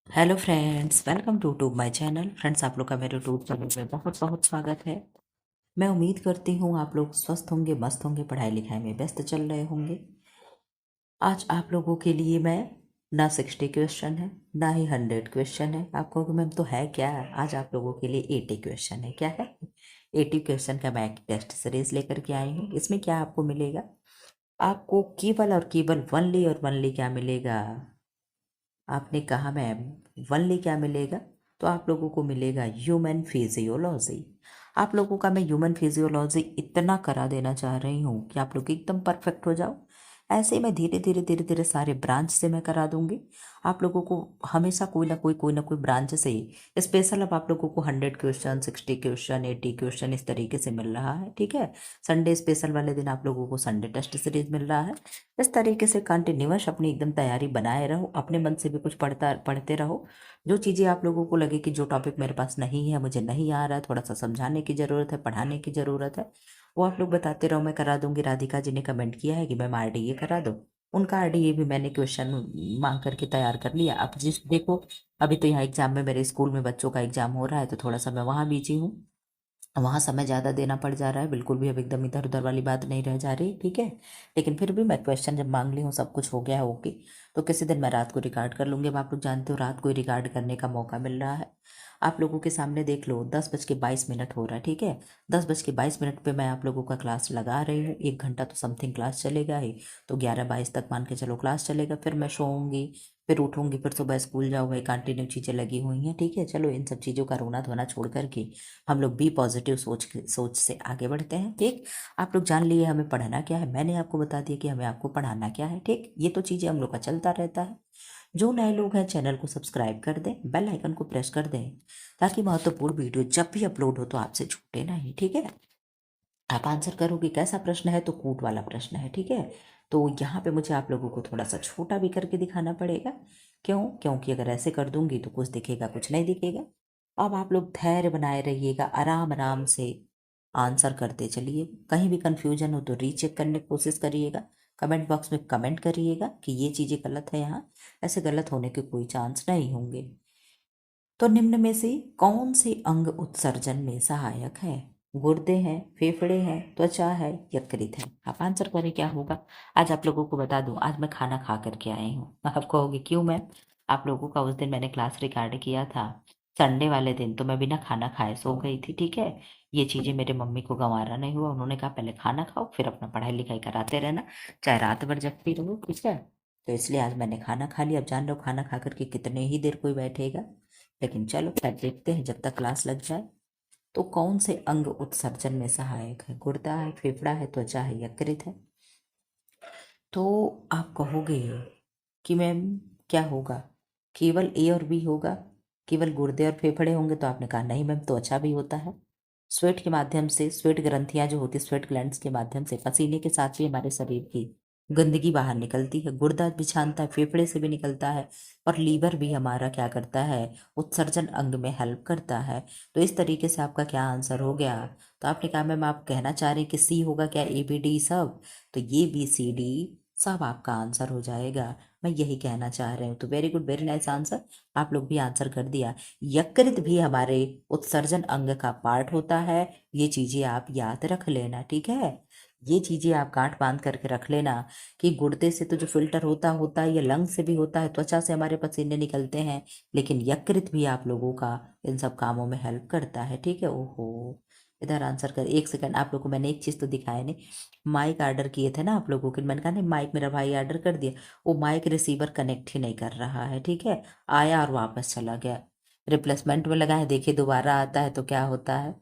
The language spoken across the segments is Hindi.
Hello friends, welcome to my channel. Friends, आप लोग का मेरे यूट्यूब चैनल में बहुत बहुत स्वागत है। मैं उम्मीद करती हूँ आप लोग स्वस्थ होंगे, मस्त होंगे, पढ़ाई लिखाई में व्यस्त चल रहे होंगे। आज आप लोगों के लिए मैं ना 60 क्वेश्चन है ना ही 100 क्वेश्चन है। आप कहोगे मैम तो है क्या? आज आप लोगों के लिए 80 क्वेश्चन है। क्या है? 80 क्वेश्चन का मैं एक टेस्ट सीरीज लेकर के आई हूँ। इसमें क्या आपको मिलेगा? आपको केवल और केवल वनली और वनली क्या मिलेगा? आपने कहा मैम वनली क्या मिलेगा? तो आप लोगों को मिलेगा ह्यूमन फिजियोलॉजी। आप लोगों का मैं ह्यूमन फिजियोलॉजी इतना करा देना चाह रही हूँ कि आप लोग एकदम परफेक्ट हो जाओ। ऐसे ही मैं धीरे धीरे धीरे धीरे सारे ब्रांच से मैं करा दूंगी। आप लोगों को हमेशा कोई ना कोई ब्रांच से ही स्पेशल अब आप लोगों को 100 क्वेश्चन, 60 क्वेश्चन, 80 क्वेश्चन इस तरीके से मिल रहा है। ठीक है, संडे स्पेशल वाले दिन आप लोगों को संडे टेस्ट सीरीज मिल रहा है। इस तरीके से कंटिन्यूअस अपनी एकदम तैयारी बनाए रहो, अपने मन से भी कुछ पढ़ते रहो। जो चीज़ें आप लोगों को लगे कि जो टॉपिक मेरे पास नहीं है, मुझे नहीं आ रहा है, थोड़ा सा समझाने की ज़रूरत है, पढ़ाने की ज़रूरत है, वो आप लोग बताते रहो, मैं करा दूंगी। राधिका जी ने कमेंट किया है कि मैम आरडीए करा दो। उनका आरडीए भी मैंने क्वेश्चन मांग करके तैयार कर लिया। अब जिस देखो, अभी तो यहाँ एग्जाम में मेरे स्कूल में बच्चों का एग्जाम हो रहा है, तो थोड़ा सा मैं वहाँ बिजी हूँ, वहाँ समय ज़्यादा देना पड़ जा रहा है। बिल्कुल भी अब एकदम इधर उधर वाली बात नहीं रह जा रही। ठीक है, लेकिन फिर भी मैं क्वेश्चन जब मांग ली हूँ, सब कुछ हो गया होगी, तो किसी दिन मैं रात को रिकॉर्ड कर लूँगी। अब आप लोग जानते हो रात को रिकॉर्ड करने का मौका मिल रहा है। आप लोगों के सामने देख लो, 10:22 हो रहा है। ठीक है, 10:22 पे मैं आप लोगों का क्लास लगा रही हूँ। 1 घंटा तो समथिंग क्लास चलेगा ही, तो 11:22 तक मान के चलो क्लास चलेगा। फिर मैं सोऊंगी, फिर उठूंगी, फिर सुबह स्कूल जाओ, भाई कंटिन्यू चीज़ें लगी हुई हैं। ठीक है, चलो इन सब चीज़ों का रोना धोना छोड़ करके हम लोग बी पॉजिटिव सोच से आगे बढ़ते हैं। ठीक, आप लोग जान लिए हमें पढ़ना क्या है, मैंने आपको बता दिया कि हमें आपको पढ़ाना क्या है। ठीक, ये तो चीज़ें हम लोग का चलता रहता है। जो नए लोग हैं चैनल को सब्सक्राइब कर दें, बेल आइकन को प्रेस कर दें, ताकि महत्वपूर्ण वीडियो जब भी अपलोड हो तो आपसे छूटे नहीं। ठीक है, आप आंसर करोगे कैसा प्रश्न है, तो कूट वाला प्रश्न है। ठीक है, तो यहाँ पे मुझे आप लोगों को थोड़ा सा छोटा भी करके दिखाना पड़ेगा। क्यों? क्योंकि अगर ऐसे कर दूंगी तो कुछ दिखेगा, कुछ नहीं दिखेगा। अब आप लोग धैर्य बनाए रहिएगा, आराम आराम से आंसर करते चलिए। कहीं भी कंफ्यूजन हो तो रीचेक करने की कोशिश करिएगा। कमेंट बॉक्स में कमेंट करिएगा कि ये चीज़ें गलत है यहाँ। ऐसे गलत होने के कोई चांस नहीं होंगे। तो निम्न में से कौन से अंग उत्सर्जन में सहायक है? गुर्दे हैं, फेफड़े हैं, त्वचा है, यकृत है? आप आंसर करें क्या होगा। आज आप लोगों को बता दूं, आज मैं खाना खा करके आई हूँ। आप कहोगे क्यों मैम? आप लोगों का उस दिन मैंने क्लास रिकॉर्ड किया था संडे वाले दिन, तो मैं बिना खाना खाए सो गई थी। ठीक है, ये चीज़ें मेरे मम्मी को गंवारा नहीं हुआ। उन्होंने कहा पहले खाना खाओ, फिर अपना पढ़ाई लिखाई कराते रहना, चाहे रात भर जगती रहो। ठीक है, तो इसलिए आज मैंने खाना खा लिया। अब जान लो खाना खा करके कितने ही देर कोई बैठेगा, लेकिन चलो खैर देखते हैं जब तक क्लास लग जाए। तो कौन से अंग उत्सर्जन में सहायक है? गुर्दा है, फेफड़ा है, त्वचा है, यकृत है? तो आप कहोगे कि मैम क्या होगा, केवल ए और बी होगा, केवल गुर्दे और फेफड़े होंगे? तो आपने कहा नहीं मैम, त्वचा भी होता है। स्वेट के माध्यम से, स्वेट ग्रंथियां जो होती है, स्वेट ग्लैंड्स के माध्यम से पसीने के साथ भी हमारे शरीर की गंदगी बाहर निकलती है। गुर्दा भी छानता है, फेफड़े से भी निकलता है, और लीवर भी हमारा क्या करता है, उत्सर्जन अंग में हेल्प करता है। तो इस तरीके से आपका क्या आंसर हो गया? तो आपने कहा मैम आप कहना चाह रहे हैं कि सी होगा क्या, ए बी डी सब? तो ये बी सी डी सब आपका आंसर हो जाएगा। मैं यही कहना चाह रही हूँ। तो very good, very nice answer. आप लोग भी आंसर कर दिया। यकृत भी हमारे उत्सर्जन अंग का पार्ट होता है। ये चीजें आप याद रख लेना। ठीक है, ये चीजें आप गांठ बांध करके रख लेना कि गुर्दे से तो जो फिल्टर होता होता है, ये लंग से भी होता है, त्वचा से हमारे पसीने निकलते हैं, लेकिन यकृत भी आप लोगों का इन सब कामों में हेल्प करता है। ठीक है, ओहो, इधर आंसर कर। एक सेकंड, आप लोगों को मैंने एक चीज तो दिखाया नहीं। माइक ऑर्डर किए थे ना आप लोगों के, मैंने कहा नहीं माइक मेरा भाई ऑर्डर कर दिया, वो माइक रिसीवर कनेक्ट ही नहीं कर रहा है। ठीक है, आया और वापस चला गया। रिप्लेसमेंट में लगा है, देखिए दोबारा आता है तो क्या होता है।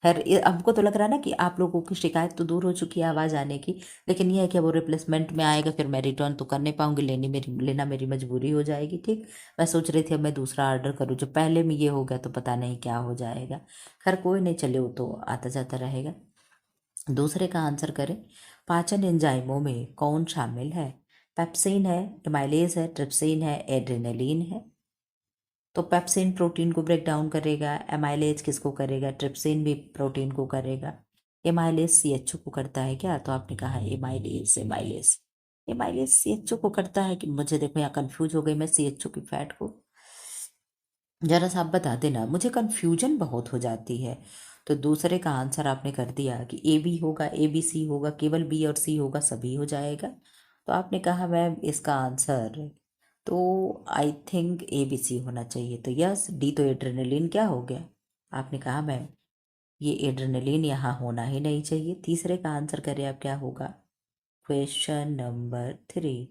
खैर हमको तो लग रहा है ना कि आप लोगों की शिकायत तो दूर हो चुकी है आवाज़ आने की, लेकिन ये है कि वो रिप्लेसमेंट में आएगा, फिर मैं रिटर्न तो कर नहीं पाऊंगी, लेना मेरी मजबूरी हो जाएगी। ठीक, मैं सोच रही थी अब मैं दूसरा ऑर्डर करूँ, जो पहले में ये हो गया तो पता नहीं क्या हो जाएगा। खैर कोई नहीं, चले वो तो आता जाता रहेगा। दूसरे का आंसर करें। पाचन एंजाइमों में कौन शामिल है? पेप्सिन है, एमाइलेज है, ट्रिप्सिन है, एड्रेनलिन है? तो पेप्सिन प्रोटीन को ब्रेक डाउन करेगा, एमाइलेज किसको करेगा? ट्रिप्सिन भी प्रोटीन को करेगा। एमाइलेज सीएचओ को करता है क्या? तो आपने कहा एमाइलेज, एमाइलेज, एमाइलेज सीएचओ को करता है कि? मुझे देखो यहाँ कंफ्यूज हो गई मैं, सीएचओ की फैट को ज़रा सा आप बता देना, मुझे कन्फ्यूजन बहुत हो जाती है। तो दूसरे का आंसर आपने कर दिया कि ए बी होगा, ए बी सी होगा, केवल बी और सी होगा, सभी हो जाएगा। तो आपने कहा मैम इसका आंसर तो आई थिंक ए बी सी होना चाहिए। तो यस, डी तो एड्रेनलिन क्या हो गया? आपने कहा मैम ये एड्रेनलिन यहाँ होना ही नहीं चाहिए। तीसरे का आंसर करें आप, क्या होगा? Question number 3।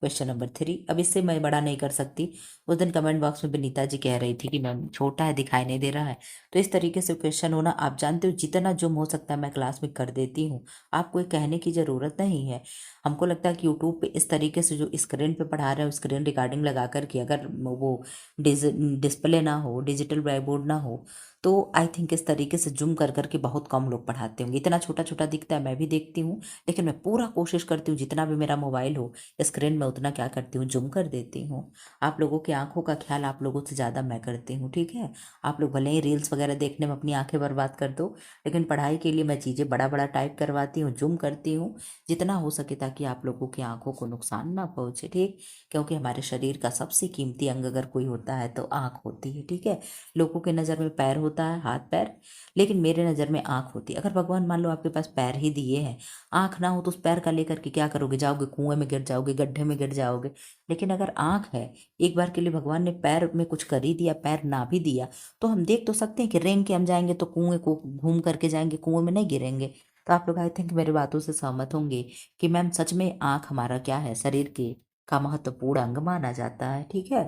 Question number 3। अब इससे मैं बड़ा नहीं कर सकती। उस दिन कमेंट बॉक्स में विनीता जी कह रही थी कि मैम छोटा है, दिखाई नहीं दे रहा है। तो इस तरीके से क्वेश्चन होना, आप जानते हो जितना जुम हो सकता है मैं क्लास में कर देती हूँ। आपको ये कहने की ज़रूरत नहीं है। हमको लगता है कि यूट्यूब पे इस तरीके से जो स्क्रीन पे पढ़ा रहे हो, स्क्रीन रिकॉर्डिंग लगा करके, अगर वो डिस्प्ले ना हो, डिजिटल ब्लैक बोर्ड ना हो, तो आई थिंक इस तरीके से जूम कर करके बहुत कम लोग पढ़ाते होंगे। इतना छोटा छोटा दिखता है, मैं भी देखती हूँ, लेकिन मैं पूरा कोशिश करती हूँ जितना भी मेरा मोबाइल हो स्क्रीन में उतना क्या करती हूँ, जूम कर देती हूँ। आप लोगों की आंखों का ख्याल आप लोगों से ज़्यादा मैं करती हूँ, ठीक है? आप लोग भले ही रील्स वगैरह देखने में अपनी आंखें बर्बाद कर दो, लेकिन पढ़ाई के लिए मैं चीज़ें बड़ा बड़ा टाइप करवाती हूँ, जूम करती हूँ जितना हो सके, ताकि आप लोगों की आंखों को नुकसान ना पहुँचे, ठीक? क्योंकि हमारे शरीर का सबसे कीमती अंग अगर कोई होता है तो आँख होती है, ठीक है? लोगों के नज़र में पैर होता है, हाथ पैर, लेकिन मेरे नज़र में आँख होती है। अगर भगवान मान लो आपके पास पैर ही दिए हैं, आँख ना हो तो उस पैर का लेकर के क्या करोगे? जाओगे कुएं में गिर जाओगे, गड्ढे में गिर जाओगे। लेकिन अगर आँख है, एक बार के लिए भगवान ने पैर में कुछ कर ही दिया, पैर ना भी दिया, तो हम देख तो सकते हैं कि रेंग के हम जाएंगे तो कुएं को घूम करके जाएंगे, कुएं में नहीं गिरेंगे। तो आप लोग आई थिंक मेरी बातों से सहमत होंगे कि मैम सच में आँख हमारा क्या है, शरीर के का महत्वपूर्ण अंग माना जाता है, ठीक है?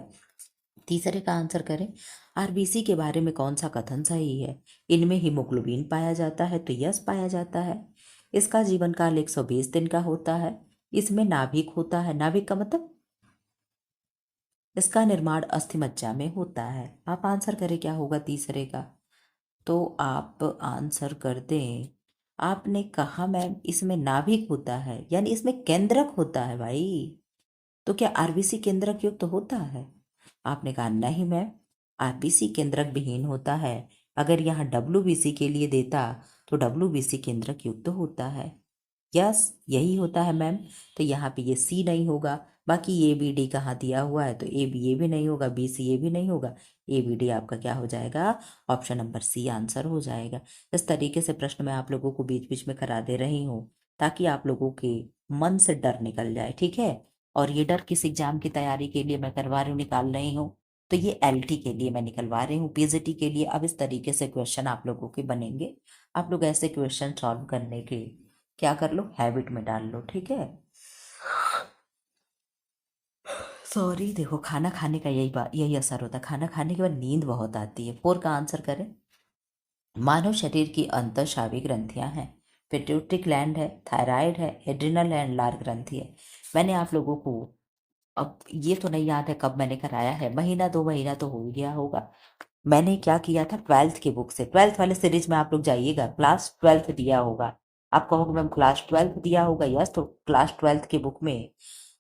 तीसरे का आंसर करें, आरबीसी के बारे में कौन सा कथन सही है? इनमें हीमोग्लोबिन पाया जाता है, तो यस पाया जाता है। इसका जीवन काल 120 दिन का होता है। इसमें नाभिक होता है, नाभिक का मतलब इसका निर्माण अस्थि मज्जा में होता है। आप आंसर करें क्या होगा तीसरे का? तो आप आंसर कर दें। आपने कहा मैम इसमें नाभिक होता है, यानी इसमें केंद्रक होता है भाई। तो क्या आरबीसी केंद्रक युक्त होता है? आपने कहा नहीं मैम, आरबीसी केंद्रक विहीन होता है। अगर यहाँ डब्ल्यूबीसी के लिए देता तो डब्ल्यूबीसी केंद्रक युक्त होता है। यस, यही होता है मैम। तो यहाँ पे ये सी नहीं होगा। बाकी ए बी डी कहाँ दिया हुआ है, तो ए बी ये भी नहीं होगा, बी सी ये भी नहीं होगा, ए बी डी आपका क्या हो जाएगा? ऑप्शन नंबर सी आंसर हो जाएगा। इस तरीके से प्रश्न मैं आप लोगों को बीच बीच में करा दे रही हूँ, ताकि आप लोगों के मन से डर निकल जाए, ठीक है? और ये डर किस एग्जाम की तैयारी के लिए मैं करवा रही हूँ, निकाल रही हूँ, तो ये एलटी के लिए मैं निकलवा रही हूँ, पीजीटी के लिए अब इस तरीके से क्वेश्चन आप लोगों के बनेंगे। आप लोग ऐसे क्वेश्चन सॉल्व करने के क्या कर लो, हैबिट में डाल लो, ठीक है? सॉरी, देखो खाना खाने का यही असर होता है, खाना खाने के बाद नींद बहुत आती है। 4 का आंसर करें। मानव शरीर की अंतःस्रावी ग्रंथियां हैं, पिट्यूटरी ग्लैंड है, थायराइड है, एड्रिनल है, लार ग्रंथि है। मैंने आप लोगों को, अब ये तो नहीं याद है कब मैंने कराया है, महीना 2 महीना तो हो गया होगा। मैंने क्या किया था, 12th की बुक से, 12th वाले सीरीज में आप लोग जाइएगा, क्लास 12th दिया होगा। आप कहोगे मैम क्लास 12th दिया होगा, यस, तो क्लास 12th की बुक में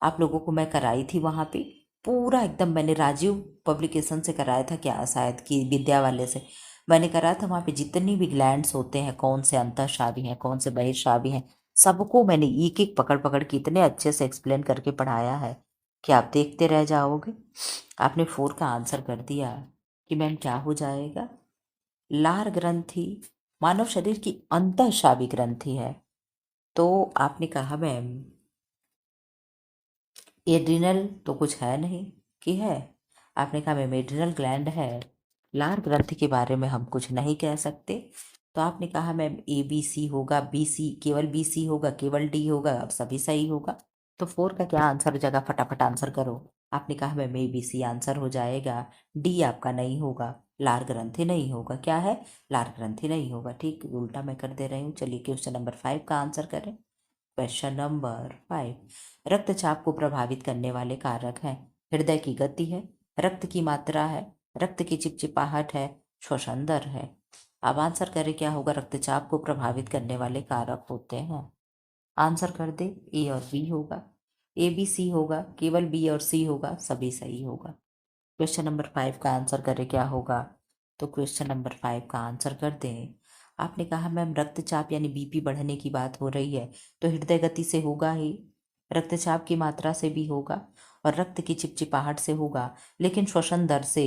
आप लोगों को मैं कराई थी वहाँ पे पूरा एकदम। मैंने राजीव पब्लिकेशन से कराया था, क्या शायद कि विद्या वाले से मैंने कराया था। वहाँ पे जितनी भी ग्लैंड्स होते हैं, कौन से अंतःस्रावी हैं, कौन से बहिर्स्रावी हैं, सबको मैंने एक एक पकड़ पकड़ के इतने अच्छे से एक्सप्लेन करके पढ़ाया है कि आप देखते रह जाओगे। आपने 4 का आंसर कर दिया कि मैम क्या हो जाएगा? लार ग्रंथि मानव शरीर की अंतःस्रावी ग्रंथि है। तो आपने कहा मैम एड्रिनल तो कुछ है नहीं कि है। आपने कहा मैम एड्रिनल ग्लैंड है, लार ग्रंथि के बारे में हम कुछ नहीं कह सकते। तो आपने कहा मैम ए बी सी होगा, बी सी केवल बी सी होगा, केवल डी होगा, अब सभी सही होगा। तो 4 का क्या आंसर हो जाएगा? फटाफट आंसर करो। आपने कहा ma'am A B C answer हो जाएगा, डी आपका नहीं होगा, लार ग्रंथि नहीं होगा। क्या है? लार ग्रंथि नहीं होगा, ठीक, उल्टा मैं कर दे रही हूँ। चलिए क्वेश्चन नंबर 5 का आंसर करें। Question number 5। रक्तचाप को प्रभावित करने वाले कारक हैं, हृदय की गति है, रक्त की मात्रा है, रक्त की चिपचिपाहट है, श्वसन दर है। अब आंसर करें क्या होगा? रक्तचाप को प्रभावित करने वाले कारक होते हैं। आंसर कर दे, ए और बी होगा, ए बी सी होगा, केवल बी और सी होगा, सभी सही होगा। क्वेश्चन नंबर 5 का आंसर करें क्या होगा? तो क्वेश्चन नंबर 5 का आंसर कर दें। आपने कहा मैम रक्तचाप यानी बीपी बढ़ने की बात हो रही है, तो हृदय गति से होगा ही, रक्तचाप की मात्रा से भी होगा, और रक्त की चिपचिपाहट से होगा, लेकिन श्वसन दर से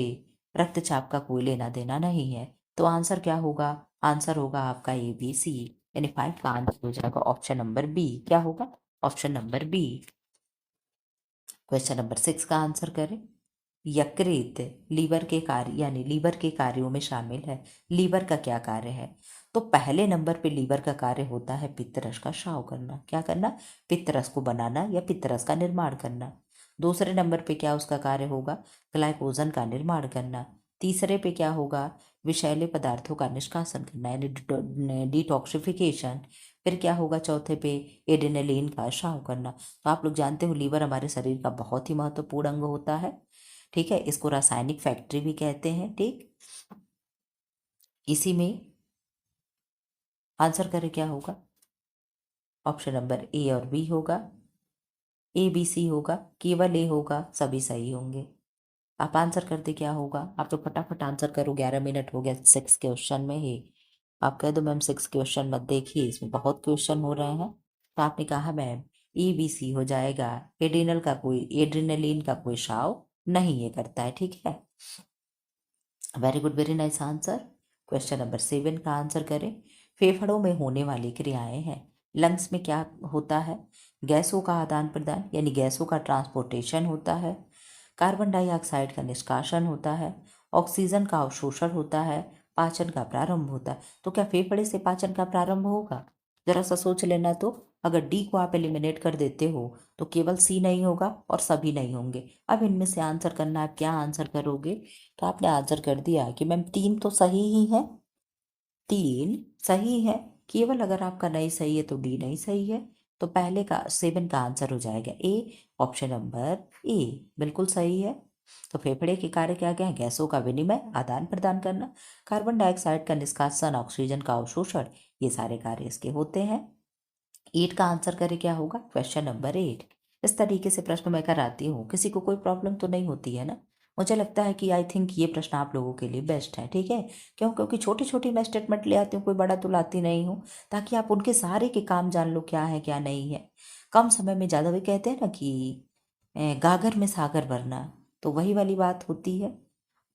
रक्तचाप का कोई लेना देना नहीं है। तो आंसर क्या होगा? आंसर होगा आपका ABC, यानी 5 का आंसर हो जाएगा ऑप्शन नंबर बी। क्या होगा? Option number B. Question number 6 का आंसर करें। यकृत लीवर के कार्य यानी लीवर के कार्यों में शामिल है। लीवर का क्या कार्य है? तो पहले नंबर पे लीवर का कार्य होता है पित्तरस का स्राव करना। क्या करना? पित्तरस को बनाना या पित्तरस का निर्माण करना। दूसरे नंबर पे क्या उसका कार्य होगा? ग्लाइकोजन का निर्माण करना। तीसरे पे क्या होगा? विषैले पदार्थों का निष्कासन करना यानी डिटॉक्सिफिकेशन। फिर क्या होगा चौथे पे? एड्रेनलिन का स्राव करना। तो आप लोग जानते हो लीवर हमारे शरीर का बहुत ही महत्वपूर्ण अंग होता है। ठीक है, इसको रासायनिक फैक्ट्री भी कहते हैं। ठीक, इसी में आंसर करें क्या होगा? ऑप्शन नंबर ए और बी होगा। ABC होगा, केवल ए होगा, सभी सही होंगे। आप आंसर करते क्या होगा? आप तो फटाफट आंसर करो, 11 मिनट हो गया 6 क्वेश्चन में ही। आप कह दो मैम 6 क्वेश्चन मत देखिए, इसमें बहुत क्वेश्चन हो रहे हैं। तो आपने कहा मैम ABC हो जाएगा। एड्रेनलिन का कोई स्राव नहीं ये करता है। ठीक है, very good, very nice answer. Question number 7 का आंसर करें। फेफड़ों में होने वाली क्रियाएं हैं। लंग्स में क्या होता है? गैसों का आदान प्रदान यानी गैसों का ट्रांसपोर्टेशन होता है। कार्बन डाइऑक्साइड का निष्कासन होता है। ऑक्सीजन का अवशोषण होता है। पाचन का प्रारंभ होता है। तो क्या फेफड़े से पाचन का प्रारंभ होगा? जरा सा सोच लेना। तो अगर डी को आप एलिमिनेट कर देते हो तो केवल सी नहीं होगा और सभी नहीं होंगे। अब इनमें से आंसर करना, आप क्या आंसर करोगे? तो आपने आंसर कर दिया कि मैम 3 तो सही ही है, 3 सही है। केवल अगर आपका नहीं सही है तो डी नहीं सही है। तो पहले का 7 का आंसर हो जाएगा ए, ऑप्शन नंबर ए बिल्कुल सही है। तो फेफड़े के कार्य क्या क्या है? गैसों का विनिमय, आदान प्रदान करना, कार्बन डाइऑक्साइड का निष्कासन, ऑक्सीजन का अवशोषण, ये सारे कार्य इसके होते हैं। 8 का आंसर करे क्या होगा? Question number 8। इस तरीके से प्रश्न मैं कराती हूँ, किसी को कोई प्रॉब्लम तो नहीं होती है ना? मुझे लगता है कि आई थिंक ये प्रश्न आप लोगों के लिए बेस्ट है। ठीक है, क्यों? क्योंकि छोटी छोटी मैं स्टेटमेंट ले आती हूँ, कोई बड़ा तो लाती नहीं हूँ, ताकि आप उनके सारे के काम जान लो क्या है क्या नहीं है। कम समय में ज़्यादा, भी कहते हैं ना कि गागर में सागर भरना, तो वही वाली बात होती है।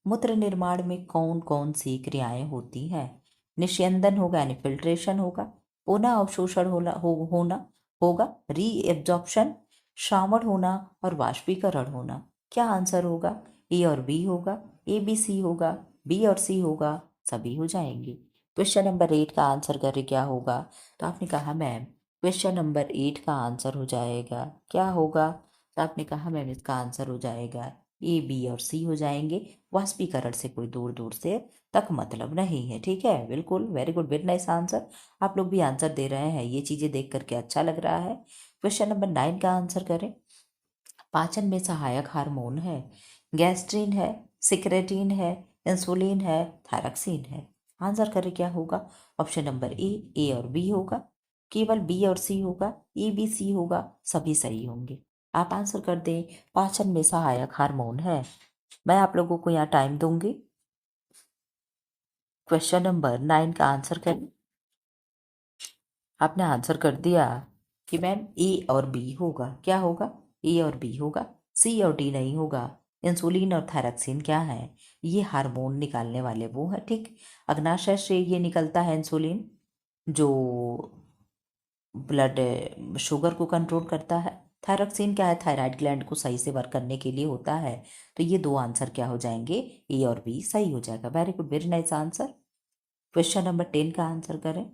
मूत्र निर्माण में कौन कौन सी क्रियाएं होती हैं? निस्यंदन होगा यानी फिल्ट्रेशन होगा, पुनः अवशोषण होना होगा, री एब्जॉर्प्शन, श्रावण होना और वाष्पीकरण होना। क्या आंसर होगा? ए और बी होगा, ABC होगा, बी और सी होगा, सभी हो जाएंगे। क्वेश्चन नंबर 8 का आंसर करें क्या होगा? तो आपने कहा मैम क्वेश्चन नंबर 8 का आंसर हो जाएगा क्या होगा? तो आपने कहा मैम इसका आंसर हो जाएगा A, B और C हो जाएंगे। वाष्पीकरण से कोई दूर दूर से तक मतलब नहीं है। ठीक है, बिल्कुल, very good, very nice answer. आप लोग भी आंसर दे रहे हैं, ये चीजें देख करके अच्छा लग रहा है। क्वेश्चन नंबर 9 का आंसर करें। पाचन में सहायक हार्मोन है। गैस्ट्रिन है, सिक्रेटिन है, इंसुलिन है, थायरॉक्सिन है। आंसर करें क्या होगा? ऑप्शन नंबर ए और बी होगा, केवल बी और सी होगा, ABC होगा, सभी सही होंगे। आप आंसर कर दें। पाचन में सहायक हार्मोन है। मैं आप लोगों को यहाँ टाइम दूंगी। क्वेश्चन नंबर 9 का आंसर करें। आपने आंसर कर दिया कि मैम ए और बी होगा। क्या होगा? ए और बी होगा, सी और डी नहीं होगा। इंसुलिन और थायरॉक्सिन क्या है? ये हार्मोन निकालने वाले वो है। ठीक, अग्नाशय से ये निकलता है इंसुलिन, जो ब्लड शुगर को कंट्रोल करता है। थायरॉक्सिन क्या है? थायराइड ग्लैंड को सही से वर्क करने के लिए होता है। तो ये दो आंसर क्या हो जाएंगे? ए और बी सही हो जाएगा। Very good, very nice answer. Question number 10 का आंसर करें।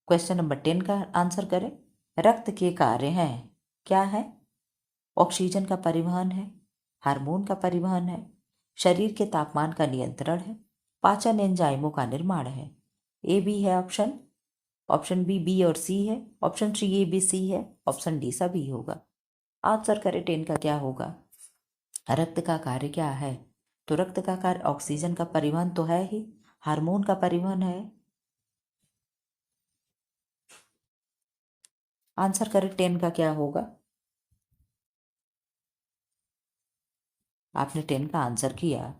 क्वेश्चन नंबर 10 का आंसर करें। रक्त के कार्य हैं। क्या है? ऑक्सीजन का परिवहन है, हार्मोन का परिवहन है, शरीर के तापमान का नियंत्रण है, पाचन एंजाइमों का निर्माण है। ए बी है ऑप्शन, ऑप्शन बी और सी है, ऑप्शन सी ABC है, ऑप्शन डी सभी होगा। आंसर करें 10 का क्या होगा? रक्त का कार्य क्या है? तो रक्त का कार्य ऑक्सीजन का परिवहन तो है ही, हार्मोन का परिवहन है। आंसर करें 10 का क्या होगा? आपने 10 का आंसर किया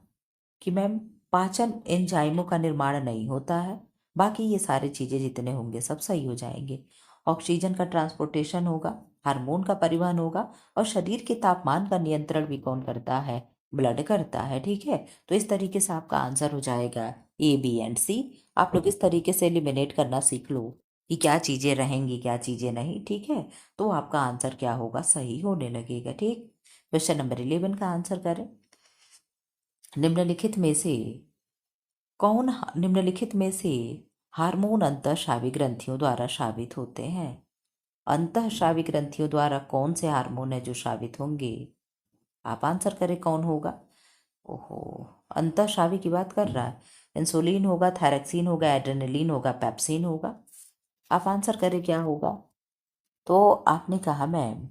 कि मैम पाचन एंजाइमों का निर्माण नहीं होता है, बाकी ये सारी चीजें जितने होंगे सब सही हो जाएंगे। ऑक्सीजन का ट्रांसपोर्टेशन होगा, हार्मोन का परिवहन होगा, और शरीर के तापमान का नियंत्रण भी कौन करता है? ब्लड करता है। ठीक है, तो इस तरीके से आपका आंसर हो जाएगा ए, बी एंड सी। आप लोग इस तरीके से एलिमिनेट करना सीख लो कि क्या चीजें रहेंगी, क्या चीजें नहीं। ठीक है, तो आपका आंसर क्या होगा? सही होने लगेगा। ठीक, क्वेश्चन नंबर 11 का आंसर करें। निम्नलिखित में से निम्नलिखित में से हार्मोन अंतःस्रावी ग्रंथियों द्वारा स्रावित होते हैं? अंतःस्रावी ग्रंथियों द्वारा कौन से हार्मोन है जो स्रावित होंगे? आप आंसर करें, कौन होगा? ओहो, अंतःस्रावी की बात कर रहा है। इंसुलिन होगा, थायरक्सिन होगा, एड्रेनलिन होगा, पेप्सिन होगा। आप आंसर करें, क्या होगा? तो आपने कहा मैम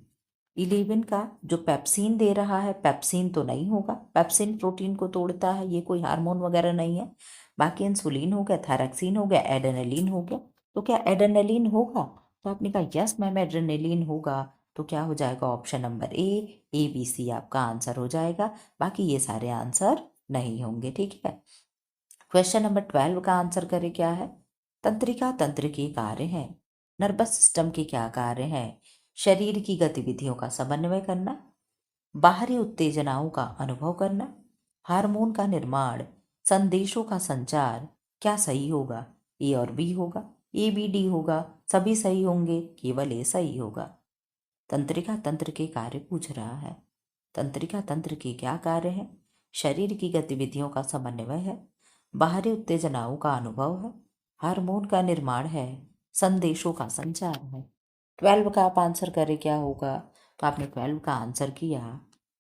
11 का जो पेप्सिन दे रहा है, पेप्सिन तो नहीं होगा। पेप्सिन प्रोटीन को तोड़ता है, ये कोई हार्मोन वगैरह नहीं है। बाकी इंसुलिन हो गया, थायरक्सिन हो गया, एड्रेनलिन हो गया। तो क्या एड्रेनलिन होगा? तो आपने कहा यस मैम एड्रेनलिन होगा। तो क्या हो जाएगा? ऑप्शन नंबर ए, बी, सी आपका आंसर हो जाएगा। बाकी ये सारे आंसर नहीं होंगे। ठीक है, क्वेश्चन नंबर 12 का आंसर करें, क्या है? तंत्रिका तंत्र के कार्य हैं। नर्वस सिस्टम के क्या कार्य हैं? शरीर की गतिविधियों का समन्वय करना, बाहरी उत्तेजनाओं का अनुभव करना, हार्मोन का निर्माण, संदेशों का संचार। क्या सही होगा? ए और बी होगा, ए बी डी होगा, सभी सही होंगे, केवल ए सही होगा। तंत्रिका तंत्र के कार्य पूछ रहा है। तंत्रिका तंत्र के क्या कार्य हैं? शरीर की गतिविधियों का समन्वय है, बाहरी उत्तेजनाओं का अनुभव है, हार्मोन का निर्माण है, संदेशों का संचार है। 12 का आप आंसर करें, क्या होगा? तो आपने 12 का आंसर किया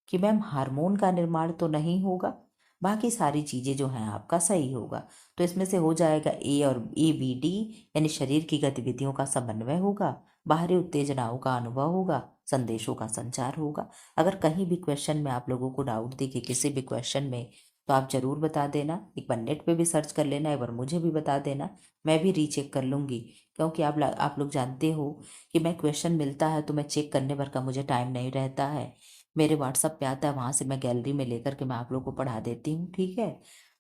कि मैम हार्मोन का निर्माण तो नहीं होगा, बाकी सारी चीज़ें जो हैं आपका सही होगा। तो इसमें से हो जाएगा ए और ए बी डी, यानी शरीर की गतिविधियों का समन्वय होगा, बाहरी उत्तेजनाओं का अनुभव होगा, संदेशों का संचार होगा। अगर कहीं भी क्वेश्चन में आप लोगों को डाउट दिखे किसी भी क्वेश्चन में, तो आप ज़रूर बता देना। एक बार नेट पे भी सर्च कर लेना, एक बार मुझे भी बता देना, मैं भी रीचेक कर लूँगी। क्योंकि आप लोग जानते हो कि मैं क्वेश्चन मिलता है तो मैं चेक करने भर का मुझे टाइम नहीं रहता है। मेरे व्हाट्सअप पे आता है, वहाँ से मैं गैलरी में लेकर के मैं आप लोग को पढ़ा देती हूँ। ठीक है,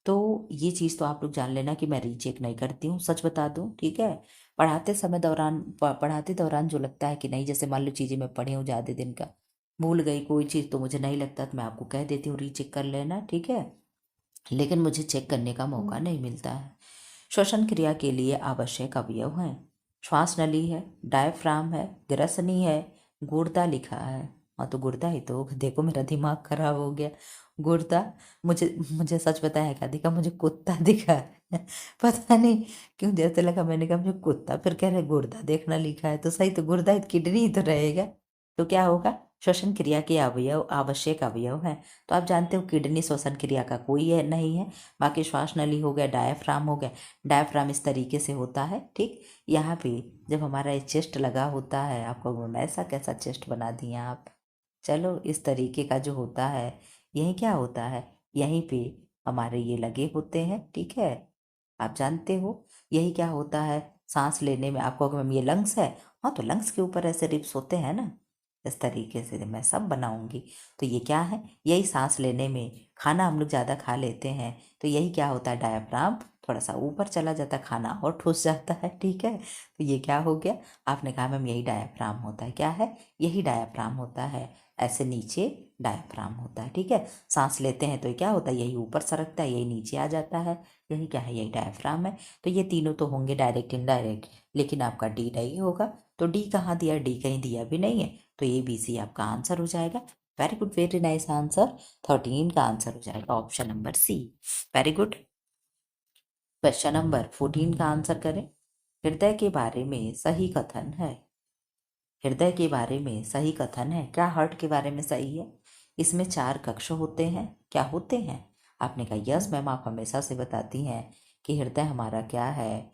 तो ये चीज़ तो आप लोग जान लेना कि मैं रीचेक नहीं करती हूँ, सच बता दूँ। ठीक है, पढ़ाते दौरान जो लगता है कि नहीं, जैसे मान लो चीज़ें मैं पढ़ी हूँ ज़्यादा दिन का, भूल गई कोई चीज़ तो मुझे नहीं लगता, तो मैं आपको कह देती हूँ रीचेक कर लेना। ठीक है, लेकिन मुझे चेक करने का मौका नहीं मिलता है। श्वसन क्रिया के लिए आवश्यक अवयव हैं। श्वास नली है, डायफ्राम है, ग्रसनी है, गुर्दा लिखा है। हाँ, तो गुर्दा ही तो, देखो मेरा दिमाग खराब हो गया। गुर्दा, मुझे मुझे सच बताया, क्या दिखा? मुझे कुत्ता दिखा है। पता नहीं क्यों, जैसे लगा, मैंने कहा मुझे कुत्ता, फिर कह रहे गुर्दा देखना लिखा है, तो सही तो गुर्दा ही, किडनी ही तो रहेगा। तो क्या होगा? श्वसन क्रिया के अवयव, आवश्यक अवयव हैं। तो आप जानते हो किडनी श्वसन क्रिया का कोई है नहीं है। बाकी श्वास नली हो गया, डायफ्राम हो गया। डायफ्राम इस तरीके से होता है। ठीक, यहाँ पे जब हमारा ये चेस्ट लगा होता है, आपको ऐसा कैसा चेस्ट बना दिया आप। चलो, इस तरीके का जो होता है, यही क्या होता है, यहीं पे हमारे ये लगे होते हैं। ठीक है, आप जानते हो यही क्या होता है, सांस लेने में। आपको अगर ये लंग्स है, हाँ, तो लंग्स के ऊपर ऐसे रिब्स होते हैं ना, इस तरीके से मैं सब बनाऊंगी। तो ये क्या है, यही सांस लेने में, खाना हम लोग ज़्यादा खा लेते हैं, तो यही क्या होता है, डायफ्राम थोड़ा सा ऊपर चला जाता है, खाना और ठुस जाता है। ठीक है, तो ये क्या हो गया? आपने कहा मैम यही डायफ्राम होता है। क्या है? यही डायफ्राम होता है। ऐसे नीचे डायफ्राम होता है। ठीक है, सांस लेते हैं तो ये क्या होता है, यही ऊपर सरकता है, यही नीचे आ जाता है। यही क्या है, यही डायफ्राम है। तो ये तीनों तो होंगे डायरेक्ट इनडायरेक्ट, लेकिन आपका डी नहीं होगा। तो डी कहाँ दिया? डी कहीं दिया भी नहीं है। तो ए बी सी आपका आंसर हो जाएगा। Very good, very nice answer. 13 का आंसर हो जाएगा option number C. Very good. Question number 14 का आंसर करें। हृदय के बारे में सही कथन है। हृदय के बारे में सही कथन है, क्या हार्ट के बारे में सही है? इसमें 4 कक्ष होते हैं। क्या होते हैं? आपने कहा यस मैम, आप हमेशा से बताती हैं कि हृदय हमारा क्या है,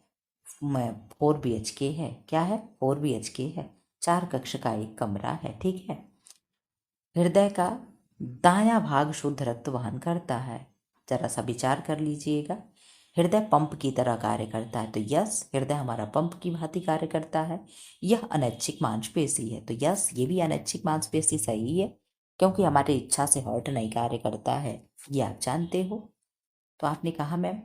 4 BHK है। क्या है? 4 BHK है। 4 कक्ष का एक कमरा है। ठीक है, हृदय का दायां भाग शुद्ध रक्त वहन करता है। जरा सा विचार कर लीजिएगा। हृदय पंप की तरह कार्य करता है, तो यस, हृदय हमारा पंप की भांति कार्य करता है। यह अनैच्छिक मांसपेशी है, तो यस, ये भी अनैच्छिक मांसपेशी सही है, क्योंकि हमारी इच्छा से हार्ट नहीं कार्य करता है, ये आप जानते हो। तो आपने कहा मैम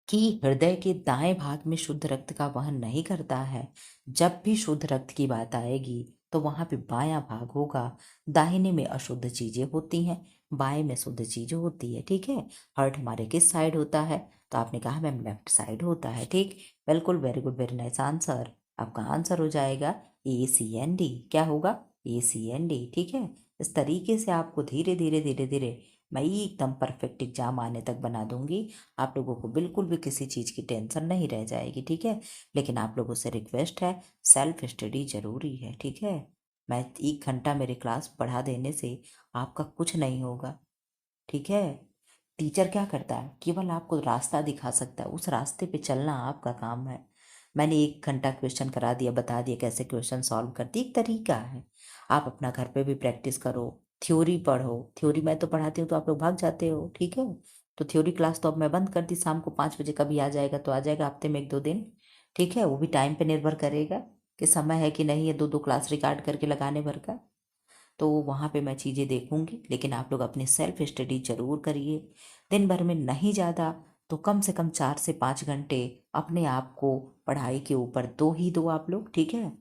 कि हृदय के दाएं भाग में शुद्ध रक्त का वहन नहीं करता है। जब भी शुद्ध रक्त की बात आएगी तो वहां पे बायां भाग होगा। दाहिने में अशुद्ध चीजें होती हैं, बाएं में शुद्ध चीजें होती है। ठीक है। हार्ट हमारे किस साइड होता है? तो आपने कहा मैम लेफ्ट साइड होता है। ठीक, बिल्कुल, very good, very nice answer. आपका आंसर हो जाएगा ACND। क्या होगा? ACND। ठीक है। इस तरीके से आपको धीरे धीरे धीरे धीरे मैं एकदम परफेक्ट एग्जाम आने तक बना दूंगी। आप लोगों को बिल्कुल भी किसी चीज़ की टेंशन नहीं रह जाएगी। ठीक है। लेकिन आप लोगों से रिक्वेस्ट है, सेल्फ स्टडी जरूरी है। ठीक है। मैं 1 घंटा मेरे क्लास पढ़ा देने से आपका कुछ नहीं होगा। ठीक है। टीचर क्या करता है? केवल आपको रास्ता दिखा सकता है, उस रास्ते पे चलना आपका काम है। मैंने 1 घंटा क्वेश्चन करा दिया, बता दिया कैसे क्वेश्चन सॉल्व करती, एक तरीका है। आप अपना घर पे भी प्रैक्टिस करो, थ्योरी पढ़ो। थ्योरी मैं तो पढ़ाती हूँ तो आप लोग भाग जाते हो। ठीक है। तो थ्योरी क्लास तो अब मैं बंद कर दी, शाम को 5 बजे कभी आ जाएगा तो आ जाएगा, हफ्ते में 1-2 दिन। ठीक है। वो भी टाइम पे निर्भर करेगा कि समय है कि नहीं है 2-2 क्लास रिकॉर्ड करके लगाने भर का। तो वहाँ पे मैं चीज़ें देखूंगी, लेकिन आप लोग अपनी सेल्फ स्टडी जरूर करिए। दिन भर में नहीं ज़्यादा तो कम से कम 4 से 5 घंटे अपने आप को पढ़ाई के ऊपर दो ही दो आप लोग। ठीक है।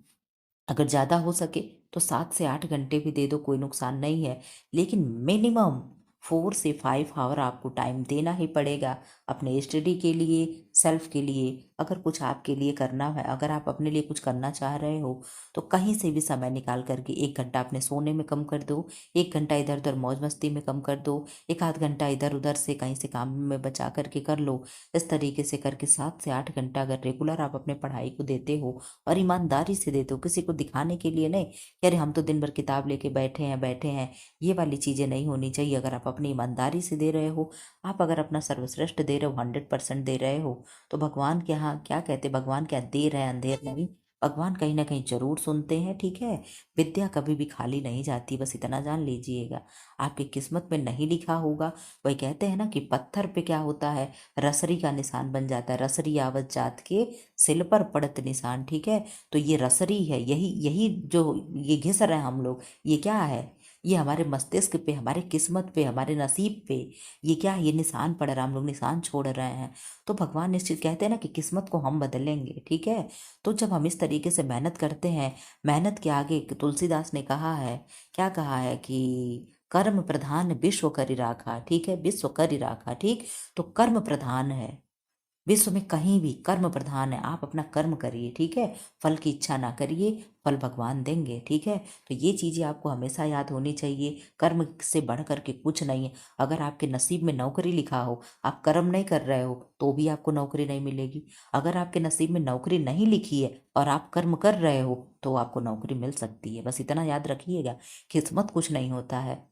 अगर ज़्यादा हो सके तो 7 से 8 घंटे भी दे दो, कोई नुकसान नहीं है। लेकिन मिनिमम 4 से 5 आवर आपको टाइम देना ही पड़ेगा अपने स्टडी के लिए, सेल्फ के लिए। अगर कुछ आपके लिए करना है, अगर आप अपने लिए कुछ करना चाह रहे हो तो कहीं से भी समय निकाल करके 1 घंटा अपने सोने में कम कर दो, 1 घंटा इधर उधर मौज मस्ती में कम कर दो, 1 आध घंटा इधर उधर से कहीं से काम में बचा करके कर लो। इस तरीके से करके 7 से 8 घंटा अगर रेगुलर आप अपने पढ़ाई को देते हो और ईमानदारी से देते हो, किसी को दिखाने के लिए नहीं कि अरे हम तो दिन भर किताब लेके बैठे हैं, ये वाली चीज़ें नहीं होनी चाहिए। अगर आप अपनी ईमानदारी से दे रहे हो, आप अगर अपना सर्वश्रेष्ठ दे रहे हो, 100% दे रहे हो, तो भगवान के यहाँ क्या कहते, भगवान क्या देर है अंधेर नहीं, भगवान कहीं ना कहीं जरूर सुनते हैं। ठीक है। विद्या कभी भी खाली नहीं जाती, बस इतना जान लीजिएगा। आपकी किस्मत में नहीं लिखा होगा, वही कहते हैं ना कि पत्थर पे क्या होता है, रसरी का निशान बन जाता है, रसरी आवत जात के सिल पर पड़त निशान। ठीक है। तो ये रसरी है, यही यही जो ये घिस रहे हैं हम लोग, ये क्या है? ये हमारे मस्तिष्क पे, हमारे किस्मत पे, हमारे नसीब पे ये क्या है? ये निशान पड़ रहा है, हम लोग निशान छोड़ रहे हैं। तो भगवान निश्चित कहते हैं ना कि किस्मत को हम बदलेंगे। ठीक है। तो जब हम इस तरीके से मेहनत करते हैं, मेहनत के आगे तुलसीदास ने कहा है, क्या कहा है कि कर्म प्रधान विश्व करि राखा। ठीक है। विश्व करि राखा। ठीक। तो कर्म प्रधान है, विश्व में कहीं भी कर्म प्रधान है। आप अपना कर्म करिए। ठीक है। फल की इच्छा ना करिए, फल भगवान देंगे। ठीक है। तो ये चीज़ें आपको हमेशा याद होनी चाहिए। कर्म से बढ़ करके कुछ नहीं है। अगर आपके नसीब में नौकरी लिखा हो, आप कर्म नहीं कर रहे हो तो भी आपको नौकरी नहीं मिलेगी। अगर आपके नसीब में नौकरी नहीं लिखी है और आप कर्म कर रहे हो तो आपको नौकरी मिल सकती है। बस इतना याद रखिएगा। किस्मत कुछ नहीं होता है।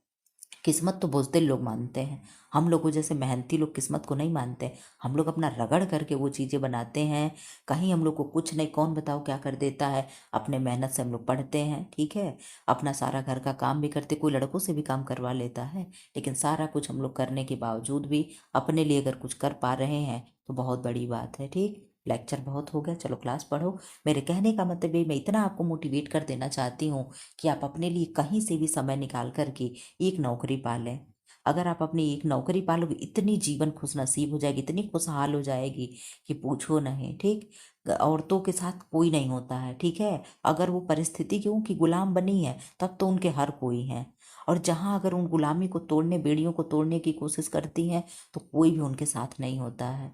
किस्मत तो बुज़दिल लोग मानते हैं, हम लोगों जैसे मेहनती लोग किस्मत को नहीं मानते। हम लोग अपना रगड़ करके वो चीज़ें बनाते हैं। कहीं हम लोग को कुछ नहीं, कौन बताओ क्या कर देता है। अपने मेहनत से हम लोग पढ़ते हैं। ठीक है। अपना सारा घर का काम भी करते, कोई लड़कों से भी काम करवा लेता है। लेकिन सारा कुछ हम लोग करने के बावजूद भी अपने लिए अगर कुछ कर पा रहे हैं तो बहुत बड़ी बात है। ठीक। लेक्चर बहुत हो गया, चलो क्लास पढ़ो। मेरे कहने का मतलब ये, मैं इतना आपको मोटिवेट कर देना चाहती हूँ कि आप अपने लिए कहीं से भी समय निकाल करके एक नौकरी पालें। अगर आप अपनी एक नौकरी पालोगे, इतनी जीवन खुश नसीब हो जाएगी, इतनी खुशहाल हो जाएगी कि पूछो नहीं। ठीक। औरतों के साथ कोई नहीं होता है। ठीक है। अगर वो परिस्थिति क्यों की गुलाम बनी है तब तो उनके हर कोई है। और जहाँ अगर उन गुलामी को तोड़ने, बेड़ियों को तोड़ने की कोशिश करती हैं तो कोई भी उनके साथ नहीं होता है।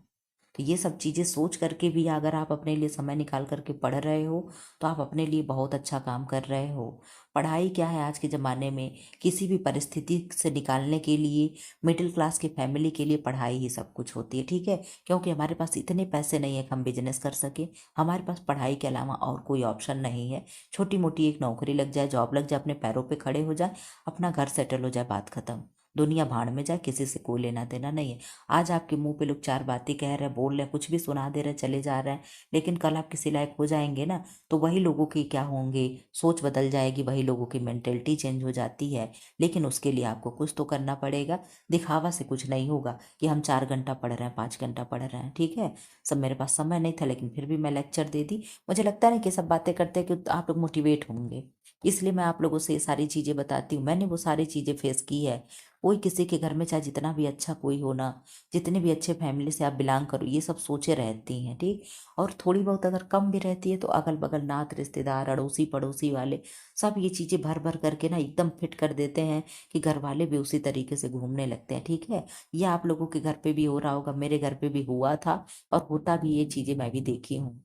तो ये सब चीज़ें सोच करके भी अगर आप अपने लिए समय निकाल करके पढ़ रहे हो तो आप अपने लिए बहुत अच्छा काम कर रहे हो। पढ़ाई क्या है आज के ज़माने में, किसी भी परिस्थिति से निकालने के लिए, मिडिल क्लास की फैमिली के लिए पढ़ाई ही सब कुछ होती है। ठीक है। क्योंकि हमारे पास इतने पैसे नहीं है कि हम बिजनेस कर सकें, हमारे पास पढ़ाई के अलावा और कोई ऑप्शन नहीं है। छोटी मोटी एक नौकरी लग जाए, जॉब लग जाए, अपने पैरों पे खड़े हो जाए, अपना घर सेटल हो जाए, बात खत्म। दुनिया भाड़ में जाए, किसी से कोई लेना देना नहीं है। आज आपके मुंह पे लोग चार बातें कह रहे हैं, बोल रहे हैं, कुछ भी सुना दे रहे हैं, चले जा रहे हैं, लेकिन कल आप किसी लायक हो जाएंगे ना तो वही लोगों की क्या होंगे, सोच बदल जाएगी, वही लोगों की मेंटेलिटी चेंज हो जाती है। लेकिन उसके लिए आपको कुछ तो करना पड़ेगा। दिखावा से कुछ नहीं होगा कि हम 4 घंटा पढ़ रहे हैं, 5 घंटा पढ़ रहे हैं। ठीक है। सब मेरे पास समय नहीं था लेकिन फिर भी मैं लेक्चर दे दी। मुझे लगता है ना कि सब बातें करते हैं कि आप लोग मोटिवेट होंगे, इसलिए मैं आप लोगों से ये सारी चीज़ें बताती हूँ। मैंने वो सारी चीज़ें फेस की है। कोई किसी के घर में चाहे जितना भी अच्छा कोई हो ना, जितने भी अच्छे फैमिली से आप बिलोंग करो, ये सब सोचे रहती हैं, ठीक। और थोड़ी बहुत अगर कम भी रहती है तो अगल बगल नात रिश्तेदार अड़ोसी पड़ोसी वाले सब ये चीज़ें भर भर करके ना एकदम फिट कर देते हैं कि घर वाले भी उसी तरीके से घूमने लगते हैं, ठीक है। ये आप लोगों के घर पे भी हो रहा होगा, मेरे घर पे भी हुआ था और होता भी, ये चीज़ें मैं भी देखी हूँ।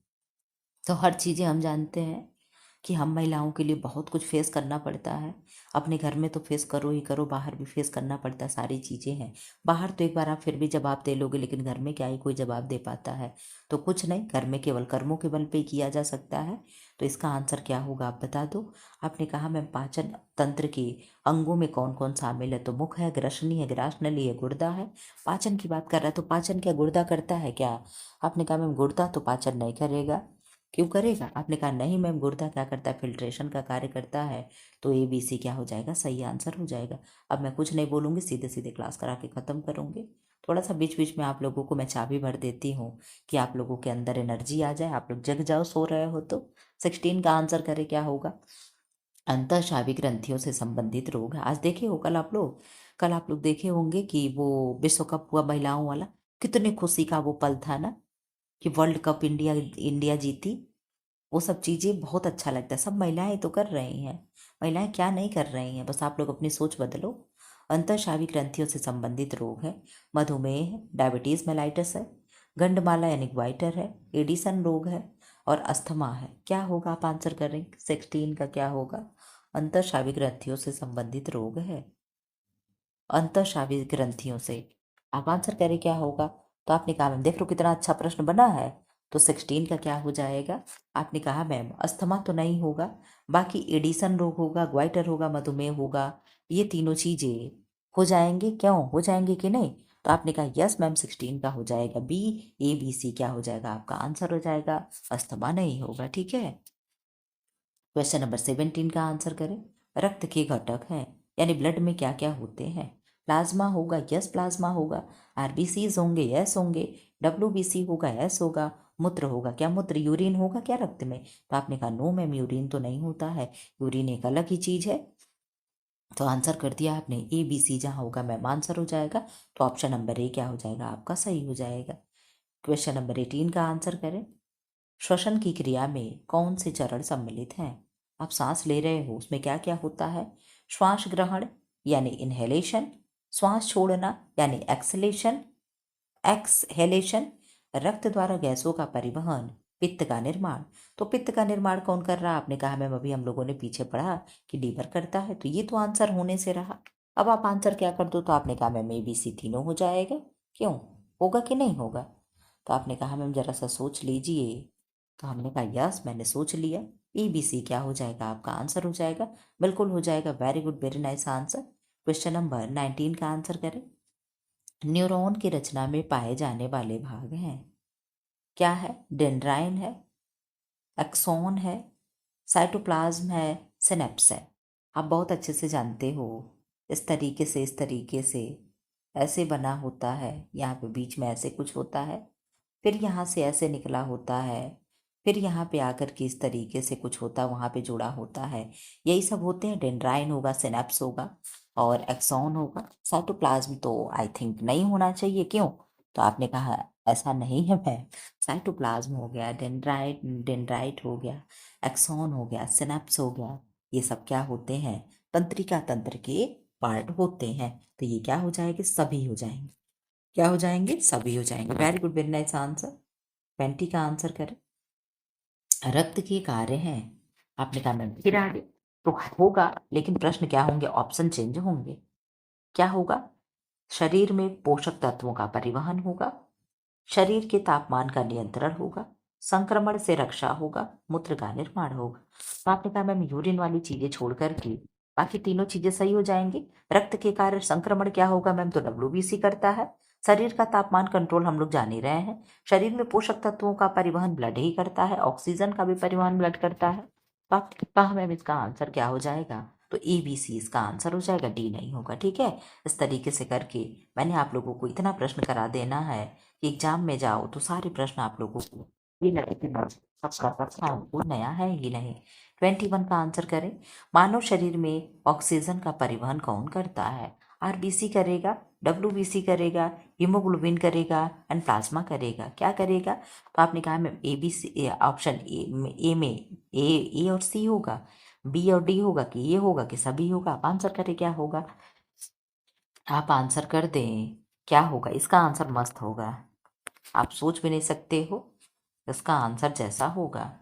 तो हर चीज़ें हम जानते हैं कि हम महिलाओं के लिए बहुत कुछ फेस करना पड़ता है। अपने घर में तो फेस करो ही करो, बाहर भी फेस करना पड़ता है, सारी चीज़ें हैं। बाहर तो एक बार आप फिर भी जवाब दे लोगे, लेकिन घर में क्या ही कोई जवाब दे पाता है। तो कुछ नहीं, घर में केवल कर्मों के बल पे ही किया जा सकता है। तो इसका आंसर क्या होगा आप बता दो। आपने कहा मैम पाचन तंत्र के अंगों में कौन कौन शामिल है, तो मुख है, ग्रसनी है, ग्रासनली है, गुर्दा है। पाचन की बात कर रहा है तो पाचन क्या गुर्दा करता है क्या? आपने कहा मैम गुर्दा तो पाचन नहीं करेगा। क्यों करेगा? आपने कहा नहीं मैम, गुर्दा क्या करता है, फिल्ट्रेशन का कार्य करता है। तो ABC क्या हो जाएगा, सही आंसर हो जाएगा। अब मैं कुछ नहीं बोलूँगी, सीधे सीधे क्लास करा के ख़त्म करूँगी। थोड़ा सा बीच बीच में आप लोगों को मैं चाबी भर देती हूँ कि आप लोगों के अंदर एनर्जी आ जाए, आप लोग जग जाओ, सो रहे हो तो। 16 का आंसर करे क्या होगा? अंतःस्रावी ग्रंथियों से संबंधित रोग है। आज देखे हो, कल आप लोग देखे होंगे कि वो विश्व कप हुआ महिलाओं वाला, कितने खुशी का वो पल था ना, कि वर्ल्ड कप इंडिया इंडिया जीती। वो सब चीज़ें बहुत अच्छा लगता है, सब महिलाएं तो कर रही हैं। महिलाएं क्या नहीं कर रही हैं, बस आप लोग अपनी सोच बदलो। अंतःस्रावी ग्रंथियों से संबंधित रोग है, मधुमेह है, डायबिटीज मेलाइटिस है, गंडमाला यानी ग्वाइटर है, एडिसन रोग है और अस्थमा है। क्या होगा, आप आंसर करें। 16 का क्या होगा? अंतःस्रावी ग्रंथियों से संबंधित रोग है, अंतःस्रावी ग्रंथियों से। आप आंसर करें क्या होगा। तो आपने कहा मैम देख लो कितना अच्छा प्रश्न बना है। तो 16 का क्या हो जाएगा? आपने कहा मैम अस्थमा तो नहीं होगा, बाकी एडिसन रोग होगा, ग्वाइटर होगा, मधुमेह होगा, ये तीनों चीजें हो जाएंगे। क्यों हो जाएंगे कि नहीं? तो आपने कहा यस मैम, 16 का हो जाएगा ABC क्या हो जाएगा, आपका आंसर हो जाएगा, अस्थमा नहीं होगा, ठीक है। क्वेश्चन नंबर 17 का आंसर करें। रक्त के घटक हैं, यानी ब्लड में क्या क्या होते हैं। प्लाज्मा होगा, यस प्लाज्मा होगा। RBCs होंगे, यस होंगे। WBC होगा, यस होगा। मूत्र होगा, क्या मूत्र यूरिन होगा क्या रक्त में? तो आपने कहा नो मैम, यूरिन तो नहीं होता है, यूरिन एक अलग ही चीज है। तो आंसर कर दिया आपने ABC, जहाँ होगा मैम आंसर हो जाएगा। तो ऑप्शन नंबर A क्या हो जाएगा, आपका सही हो जाएगा। क्वेश्चन नंबर 18 का आंसर करें। श्वसन की क्रिया में कौन से चरण सम्मिलित हैं? आप सांस ले रहे हो, उसमें क्या क्या होता है। श्वास ग्रहण यानी इनहेलेशन, श्वास छोड़ना यानी एक्सहेलेशन, रक्त द्वारा गैसों का परिवहन, पित्त का निर्माण। तो पित्त का निर्माण कौन कर रहा है? आपने कहा मैम अभी हम लोगों ने पीछे पढ़ा कि लीवर करता है, तो ये तो आंसर होने से रहा। अब आप आंसर क्या कर दो, तो आपने कहा मैम ABC तीनों हो जाएगा। क्यों होगा कि नहीं होगा? तो आपने कहा मैम जरा सा सोच लीजिए। तो हमने कहा यस, मैंने सोच लिया। ABC क्या हो जाएगा, आपका आंसर हो जाएगा, बिल्कुल हो जाएगा। Very good, very nice answer. Question number 19 का आंसर करें। न्यूरॉन की रचना में पाए जाने वाले भाग हैं, क्या है? डेंड्राइन है, एक्सोन है, साइटोप्लाज्म है, सिनेप्स है। आप बहुत अच्छे से जानते हो, इस तरीके से ऐसे बना होता है, यहाँ पे बीच में ऐसे कुछ होता है, फिर यहाँ से ऐसे निकला होता है, फिर यहाँ पे आकर के इस तरीके से कुछ होता है, वहाँ पे जुड़ा होता है, यही सब होते हैं। डेंड्राइन होगा, सिनेप्स होगा और एक्सॉन होगा। साइटोप्लाज्म तो आई थिंक नहीं होना चाहिए, क्यों? तो आपने कहा ऐसा नहीं है मैम। साइटोप्लाज्म हो गया, डेंड्राइट हो गया, एक्सॉन हो गया, सिनेप्स हो गया, ये सब क्या होते हैं? तंत्रिका तंत्र के पार्ट होते हैं। तो ये क्या हो जाएंगे, सभी हो जाएंगे। क्या हो जाएंगे, सभी हो जाएंगे। Very good, very nice answer. 20 का आंसर करें। रक्त के कार्य हैं, आपने कहा मैम फिर आगे तो होगा, लेकिन प्रश्न क्या होंगे, ऑप्शन चेंज होंगे। क्या होगा? शरीर में पोषक तत्वों का परिवहन होगा, शरीर के तापमान का नियंत्रण होगा, संक्रमण से रक्षा होगा, मूत्र का निर्माण होगा। तो आपने कहा मैम यूरिन वाली चीजें छोड़ करके बाकी तीनों चीजें सही हो जाएंगी। रक्त के कार्य संक्रमण क्या होगा मैम, तो WBC करता है। शरीर का तापमान कंट्रोल हम लोग जान ही रहे हैं। शरीर में पोषक तत्वों का परिवहन ब्लड ही करता है, ऑक्सीजन का भी परिवहन ब्लड करता है। तो आप कहा मैम इसका आंसर क्या हो जाएगा, तो ABC इसका आंसर हो जाएगा, D नहीं होगा, ठीक है। इस तरीके से करके मैंने आप लोगों को इतना प्रश्न करा देना है कि एग्जाम में जाओ तो सारे प्रश्न आप लोगों को ये लगे कि बस सबका प्रश्न वो नया है ही नहीं। 21 का आंसर करें। मानव शरीर में ऑक्सीजन का परिवहन कौन करता है? आरबीसी करेगा, डब्ल्यूबीसी करेगा, हीमोग्लोबिन करेगा एंड प्लाज्मा करेगा। क्या करेगा? तो आपने कहा ma'am A B C, option A में ए और सी होगा, बी और डी होगा, कि ये होगा, कि सभी होगा। आप आंसर करें क्या होगा। आप आंसर कर दें क्या होगा। इसका आंसर मस्त होगा, आप सोच भी नहीं सकते हो इसका आंसर जैसा होगा।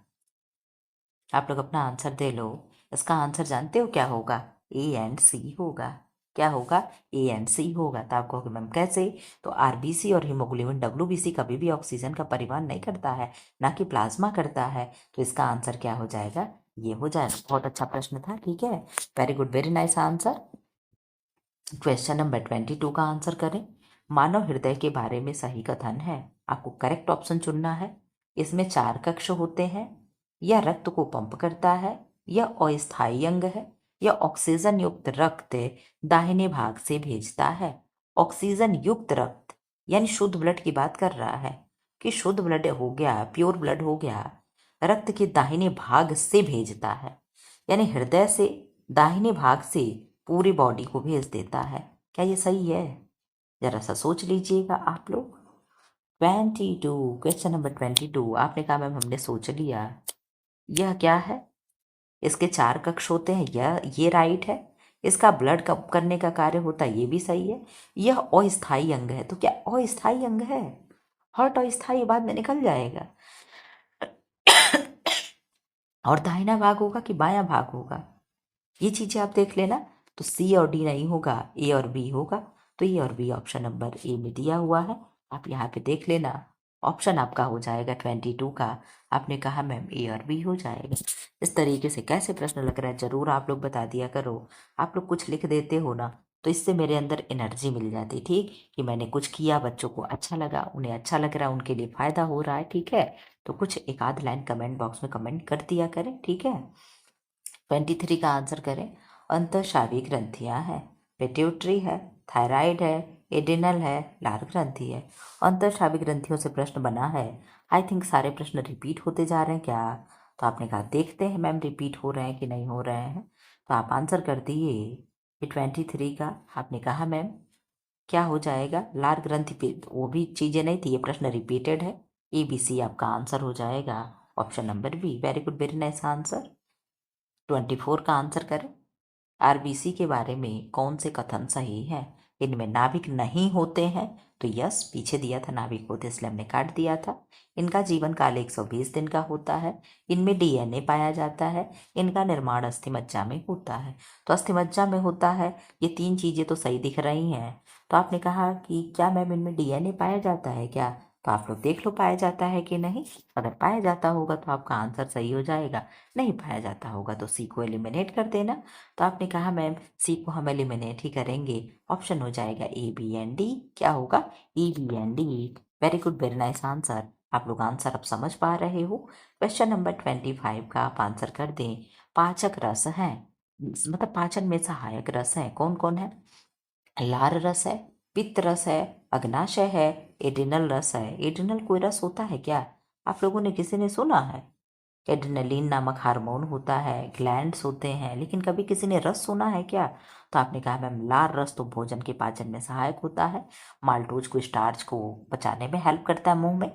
आप लोग अपना आंसर दे लो। इसका आंसर जानते हो क्या होगा? ए एंड सी होगा। क्या होगा? ए एंड सी होगा। तो आप कहोगे मैम कैसे? तो आरबीसी और हीमोग्लोबिन डब्ल्यूबीसी कभी भी ऑक्सीजन का परिवहन नहीं करता है, ना कि प्लाज्मा करता है। तो इसका आंसर क्या हो जाएगा? ये हो जाएगा। बहुत अच्छा प्रश्न था, ठीक है, very good, very nice answer. Question number 22 का आंसर करें। मानव हृदय के बारे में सही कथन है। आपको करेक्ट ऑप्शन चुनना है। इसमें 4 कक्ष होते हैं, या रक्त को पंप करता है, या अस्थायी अंग है, या ऑक्सीजन युक्त रक्त दाहिने भाग से भेजता है। ऑक्सीजन युक्त रक्त यानी शुद्ध ब्लड की बात कर रहा है, कि शुद्ध ब्लड हो गया, प्योर ब्लड हो गया, रक्त के दाहिने भाग से भेजता है, यानी हृदय से दाहिने भाग से पूरी बॉडी को भेज देता है। क्या ये सही है? जरा सा सोच लीजिएगा आप लोग। 22, क्वेश्चन नंबर 22। आपने कहा मैम हमने सोच लिया। यह क्या है? इसके 4 कक्ष होते हैं, ये राइट है। इसका ब्लड कप करने का कार्य होता है, ये भी सही है। यह अस्थायी अंग है, तो क्या अस्थायी अंग है? हर्ट अस्थायी बाद में निकल जाएगा। और दाहिना भाग होगा कि बायां भाग होगा, ये चीजें आप देख लेना। तो सी और डी नहीं होगा, ए और बी होगा। तो ए और बी ऑप्शन नंबर ए में दिया हुआ है, आप यहाँ पे देख लेना। ऑप्शन आपका हो जाएगा 22 का। आपने कहा मैम ए और बी हो जाएगा। इस तरीके से कैसे प्रश्न लग रहा है जरूर आप लोग बता दिया करो। आप लोग कुछ लिख देते हो ना, तो इससे मेरे अंदर एनर्जी मिल जाती, ठीक, कि मैंने कुछ किया, बच्चों को अच्छा लगा, उन्हें अच्छा लग रहा है, उनके लिए फायदा हो रहा है, ठीक है। तो कुछ एक आध लाइन कमेंट बॉक्स में कमेंट कर दिया करें, ठीक है। 23 का आंसर करें। अंतःस्रावी ग्रंथियां हैं, पिट्यूटरी है, थायराइड है, एडिनल है, लार ग्रंथि है। अंतःस्रावी ग्रंथियों से प्रश्न बना है। आई थिंक सारे प्रश्न रिपीट होते जा रहे हैं क्या? तो आपने कहा देखते हैं मैम रिपीट हो रहे हैं कि नहीं हो रहे हैं। तो आप आंसर कर दिए ये 23 का। आपने कहा मैम क्या हो जाएगा? लार ग्रंथि पे वो भी चीज़ें नहीं थी, ये प्रश्न रिपीटेड है। ए बी सी आपका आंसर हो जाएगा, option number B. Very good, very nice answer. 24 का आंसर करें। आरबीसी के बारे में कौन से कथन सही है? इनमें नाभिक नहीं होते हैं, तो यस, पीछे दिया था नाभिक होते, इसलिए हमने काट दिया था। इनका जीवन काल 120 दिन का होता है। इनमें डीएनए पाया जाता है। इनका निर्माण अस्थिमज्जा में होता है। तो अस्थिमज्जा में होता है, ये 3 चीजें तो सही दिख रही हैं। तो आपने कहा कि क्या मैम इनमें डीएनए पाया जाता है क्या? तो आप लोग देख लो पाया जाता है कि नहीं। अगर पाया जाता होगा तो आपका आंसर सही हो जाएगा, नहीं पाया जाता होगा तो सी को एलिमिनेट कर देना। तो आपने कहा मैम सी को हम एलिमिनेट ही करेंगे, ऑप्शन हो जाएगा ए बी एंड डी। क्या होगा? A B and D. Very good, very nice answer. आप लोग आंसर अब समझ पा रहे हो। क्वेश्चन नंबर 25 का आप आंसर कर दें। पाचक रस है, मतलब पाचन में सहायक रस है, कौन कौन है? लार रस है, पित्त रस है, अग्नाशय है, एड्रिनल रस है। एड्रिनल कोई रस होता है क्या? आप लोगों ने किसी ने सुना है? एड्रेनलिन नामक हार्मोन होता है, ग्लैंड्स होते हैं, लेकिन कभी किसी ने रस सुना है क्या? तो आपने कहा मैम लार रस तो भोजन के पाचन में सहायक होता है, माल्टोज को, स्टार्च को पचाने में हेल्प करता है मुंह में।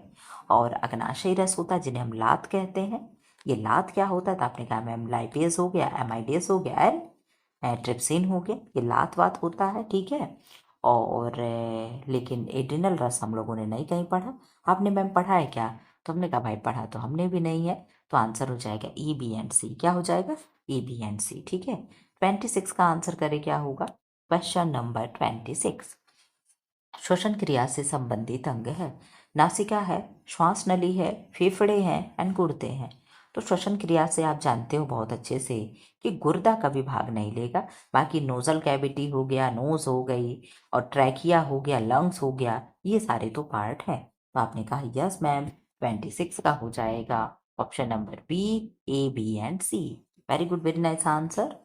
और अग्नाशयी रस होता है जिन्हें हम लात कहते हैं। ये लात क्या होता है? तो आपने कहा मैम लाइपेज हो गया, एमाइडेज हो गया, ट्रिप्सिन हो गया, ये लात वात होता है, ठीक है। और लेकिन एड्रिनल रस हम लोगों ने नहीं कहीं पढ़ा। आपने मैम पढ़ा है क्या? तो हमने कहा भाई पढ़ा तो हमने भी नहीं है। तो आंसर हो जाएगा ई बी एंड सी। क्या हो जाएगा? ई बी एंड सी, ठीक है। 26 का आंसर करें क्या होगा? Question number 26। श्वसन क्रिया से संबंधित अंग है। नासिका है, श्वास नली है, फेफड़े हैं एंड गुर्दे हैं। तो श्वसन क्रिया से आप जानते हो बहुत अच्छे से कि गुर्दा कभी भाग नहीं लेगा। बाकी नोजल कैविटी हो गया, नोज हो गई, और ट्रैकिया हो गया, लंग्स हो गया, ये सारे तो पार्ट हैं। तो आपने कहा यस मैम 26 का हो जाएगा, option number B, A B and C. Very good, very nice answer.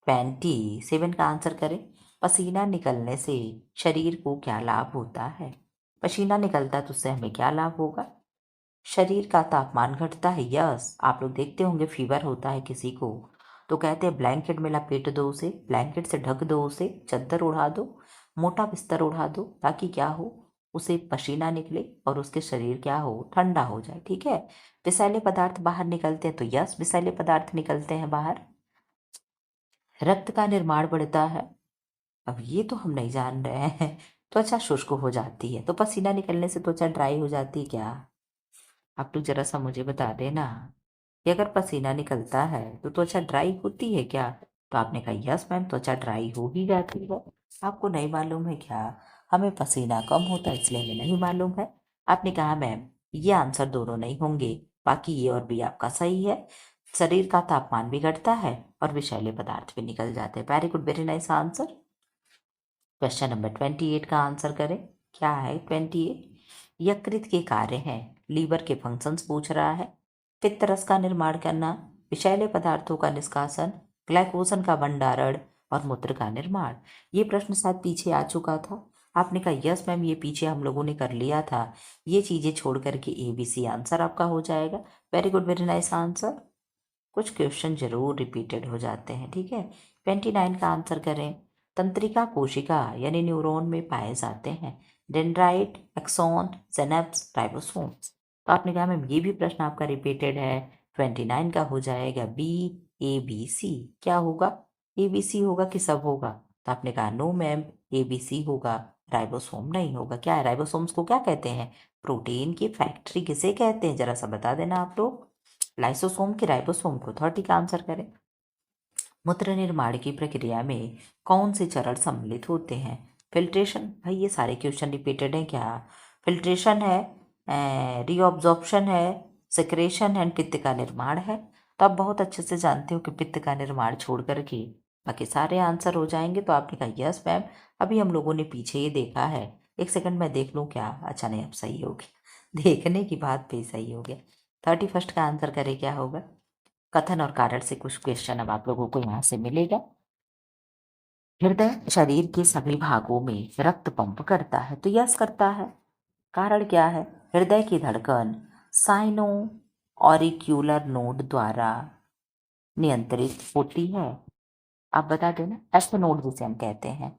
27 का आंसर करें। पसीना निकलने से शरीर को क्या लाभ होता है? पसीना निकलता है तो उससे हमें क्या लाभ होगा? शरीर का तापमान घटता है, यस। आप लोग देखते होंगे फीवर होता है किसी को, तो कहते हैं ब्लैंकेट में लपेट दो उसे, ब्लैंकेट से ढक दो उसे, चादर उड़ा दो, मोटा बिस्तर उड़ा दो, ताकि क्या हो, उसे पसीना निकले और उसके शरीर क्या हो, ठंडा हो जाए। ठीक है। विषैले पदार्थ बाहर निकलते हैं, तो यस विषैले पदार्थ निकलते हैं बाहर। रक्त का निर्माण बढ़ता है, अब ये तो हम नहीं जान रहे हैं। त्वचा शुष्क हो जाती है, तो पसीना निकलने से त्वचा ड्राई हो जाती है क्या? आप तो जरा सा मुझे बता देना कि अगर पसीना निकलता है तो त्वचा ड्राई होती है क्या? तो आपने कहा यस मैम, त्वचा ड्राई हो ही जाती है। आपको नहीं मालूम है क्या? हमें पसीना कम होता है इसलिए हमें नहीं मालूम है। आपने कहा मैम ये आंसर दोनों नहीं होंगे, बाकी ये और भी आपका सही है। शरीर का तापमान भी घटता है और विषैले पदार्थ भी निकल जाते हैं। Very good, very nice answer. Question number 28 का आंसर करें। क्या है 28? यकृत के कार्य हैं, लीवर के फंक्शंस पूछ रहा है, पित्त रस का निर्माण करना, विषैले पदार्थों का निष्कासन, ग्लाइकोजन का भंडारण और मूत्र का निर्माण। ये प्रश्न शायद पीछे आ चुका था। आपने कहा यस मैम ये पीछे हम लोगों ने कर लिया था, ये चीजें छोड़ करके ABC आंसर आपका हो जाएगा। Very good, very nice answer. कुछ क्वेश्चन जरूर रिपीटेड हो जाते हैं। ठीक है। 29 का आंसर करें। तंत्रिका कोशिका यानी न्यूरॉन में पाए जाते हैं, डेंड्राइट, एक्सॉन, सिनेप्स, राइबोसोम्स। तो आपने कहा मैम ये भी प्रश्न आपका रिपीटेड है। 29 का हो जाएगा ABC। क्या होगा? ABC होगा कि सब होगा? तो आपने कहा नो मैम, ABC होगा, राइबोसोम नहीं होगा। क्या है? राइबोसोम्स को क्या कहते हैं? प्रोटीन की फैक्ट्री किसे कहते हैं, जरा सा बता देना आप लोग। लाइसोसोम की राइबोसोम को। 30 का आंसर करें। मूत्र निर्माण की प्रक्रिया में कौन से चरण सम्मिलित होते हैं? फिल्ट्रेशन, भाई ये सारे क्वेश्चन रिपीटेड हैं क्या? फिल्ट्रेशन है, रीऑब्जॉर्प्शन है, सेक्रेशन है, पित्त का निर्माण है। तो आप बहुत अच्छे से जानते हो कि पित्त का निर्माण छोड़ करके बाकी सारे आंसर हो जाएंगे। तो आपने कहा यस मैम, अभी हम लोगों ने पीछे ये देखा है। एक सेकंड में देख लूँ क्या? अच्छा नहीं, अब सही हो गया। देखने की बात पे सही हो गया। 31 का आंसर करे क्या होगा? कथन और कारण से कुछ क्वेश्चन अब आप लोगों को यहाँ से मिलेगा। हृदय शरीर के सभी भागों में रक्त पंप करता है, तो यस करता है। कारण क्या है? हृदय की धड़कन साइनो ऑरिक्यूलर नोड द्वारा नियंत्रित होती है। आप बता देना। ऐसे नोड जिसे हम कहते हैं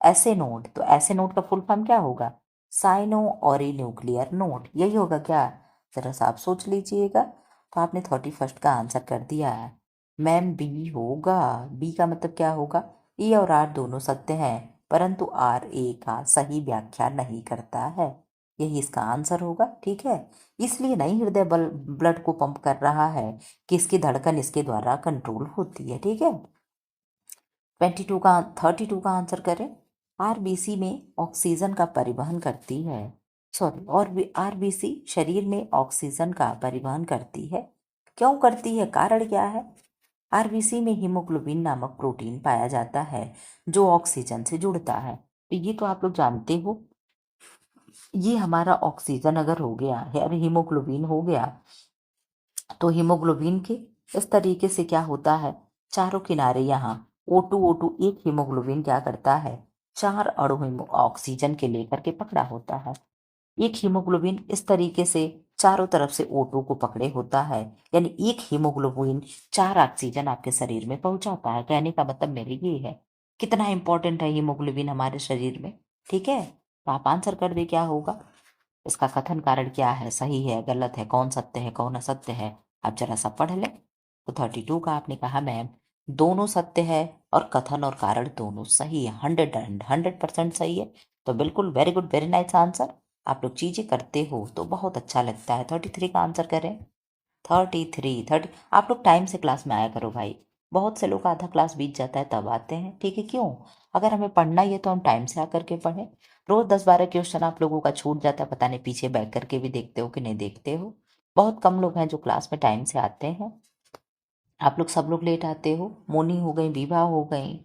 ऐसे नोड, तो ऐसे नोड का फुल फॉर्म क्या होगा? साइनो ऑरी न्यूक्लियर नोड, यही होगा क्या? जरा सा आप सोच लीजिएगा। तो आपने 31 का आंसर कर दिया है मैम, बी होगा। बी का मतलब क्या होगा? ई और आर दोनों सत्य हैं, परंतु आर ए का सही व्याख्या नहीं करता है, यही इसका आंसर होगा। ठीक है। इसलिए नहीं हृदय बल ब्लड को पंप कर रहा है कि इसकी धड़कन इसके द्वारा कंट्रोल होती है। ठीक है। 32 का आंसर करें। आरबीसी में ऑक्सीजन का परिवहन करती है, सॉरी, और आरबीसी शरीर में ऑक्सीजन का परिवहन करती है। क्यों करती है? कारण क्या है? आरबीसी में हीमोग्लोबिन नामक प्रोटीन पाया जाता है जो ऑक्सीजन से जुड़ता है। तो ये तो आप लोग जानते हो, ये हमारा ऑक्सीजन अगर हो गया है, अरे हीमोग्लोबिन हो गया, तो हीमोग्लोबिन के इस तरीके से क्या होता है, चारों किनारे यहाँ O2 एक हीमोग्लोबिन क्या करता है, 4 अणु ऑक्सीजन के लेकर के पकड़ा होता है। एक हीमोग्लोबिन इस तरीके से चारों तरफ से O2 को पकड़े होता है, यानी एक हीमोग्लोबिन 4 ऑक्सीजन आपके शरीर में पहुंचाता है। कहने का मतलब मेरे ये है कितना इंपॉर्टेंट है हीमोग्लोबिन हमारे शरीर में। ठीक है। तो आप आंसर कर दे क्या होगा। इसका कथन कारण क्या है, सही है, गलत है, कौन सत्य है, कौन असत्य है, आप जरा सा पढ़ लें। तो 32 का आपने कहा मैम दोनों सत्य है और कथन और कारण दोनों सही है, 100% सही है। तो बिल्कुल very good, very nice answer. आप लोग चीजें करते हो तो बहुत अच्छा लगता है। 33 का आंसर करें। 30 आप लोग टाइम से क्लास में आया करो भाई। बहुत से लोग आधा क्लास बीत जाता है तब आते हैं। ठीक है। क्यों? अगर हमें पढ़ना ही है तो हम टाइम से आकर के पढ़ें। रोज 10-12 क्वेश्चन आप लोगों का छूट जाता है, पता नहीं पीछे बैठ करके भी देखते हो कि नहीं देखते हो। बहुत कम लोग हैं जो क्लास में टाइम से आते हैं। आप लोग सब लोग लेट आते हो। मोनी हो गई, विभा हो गई,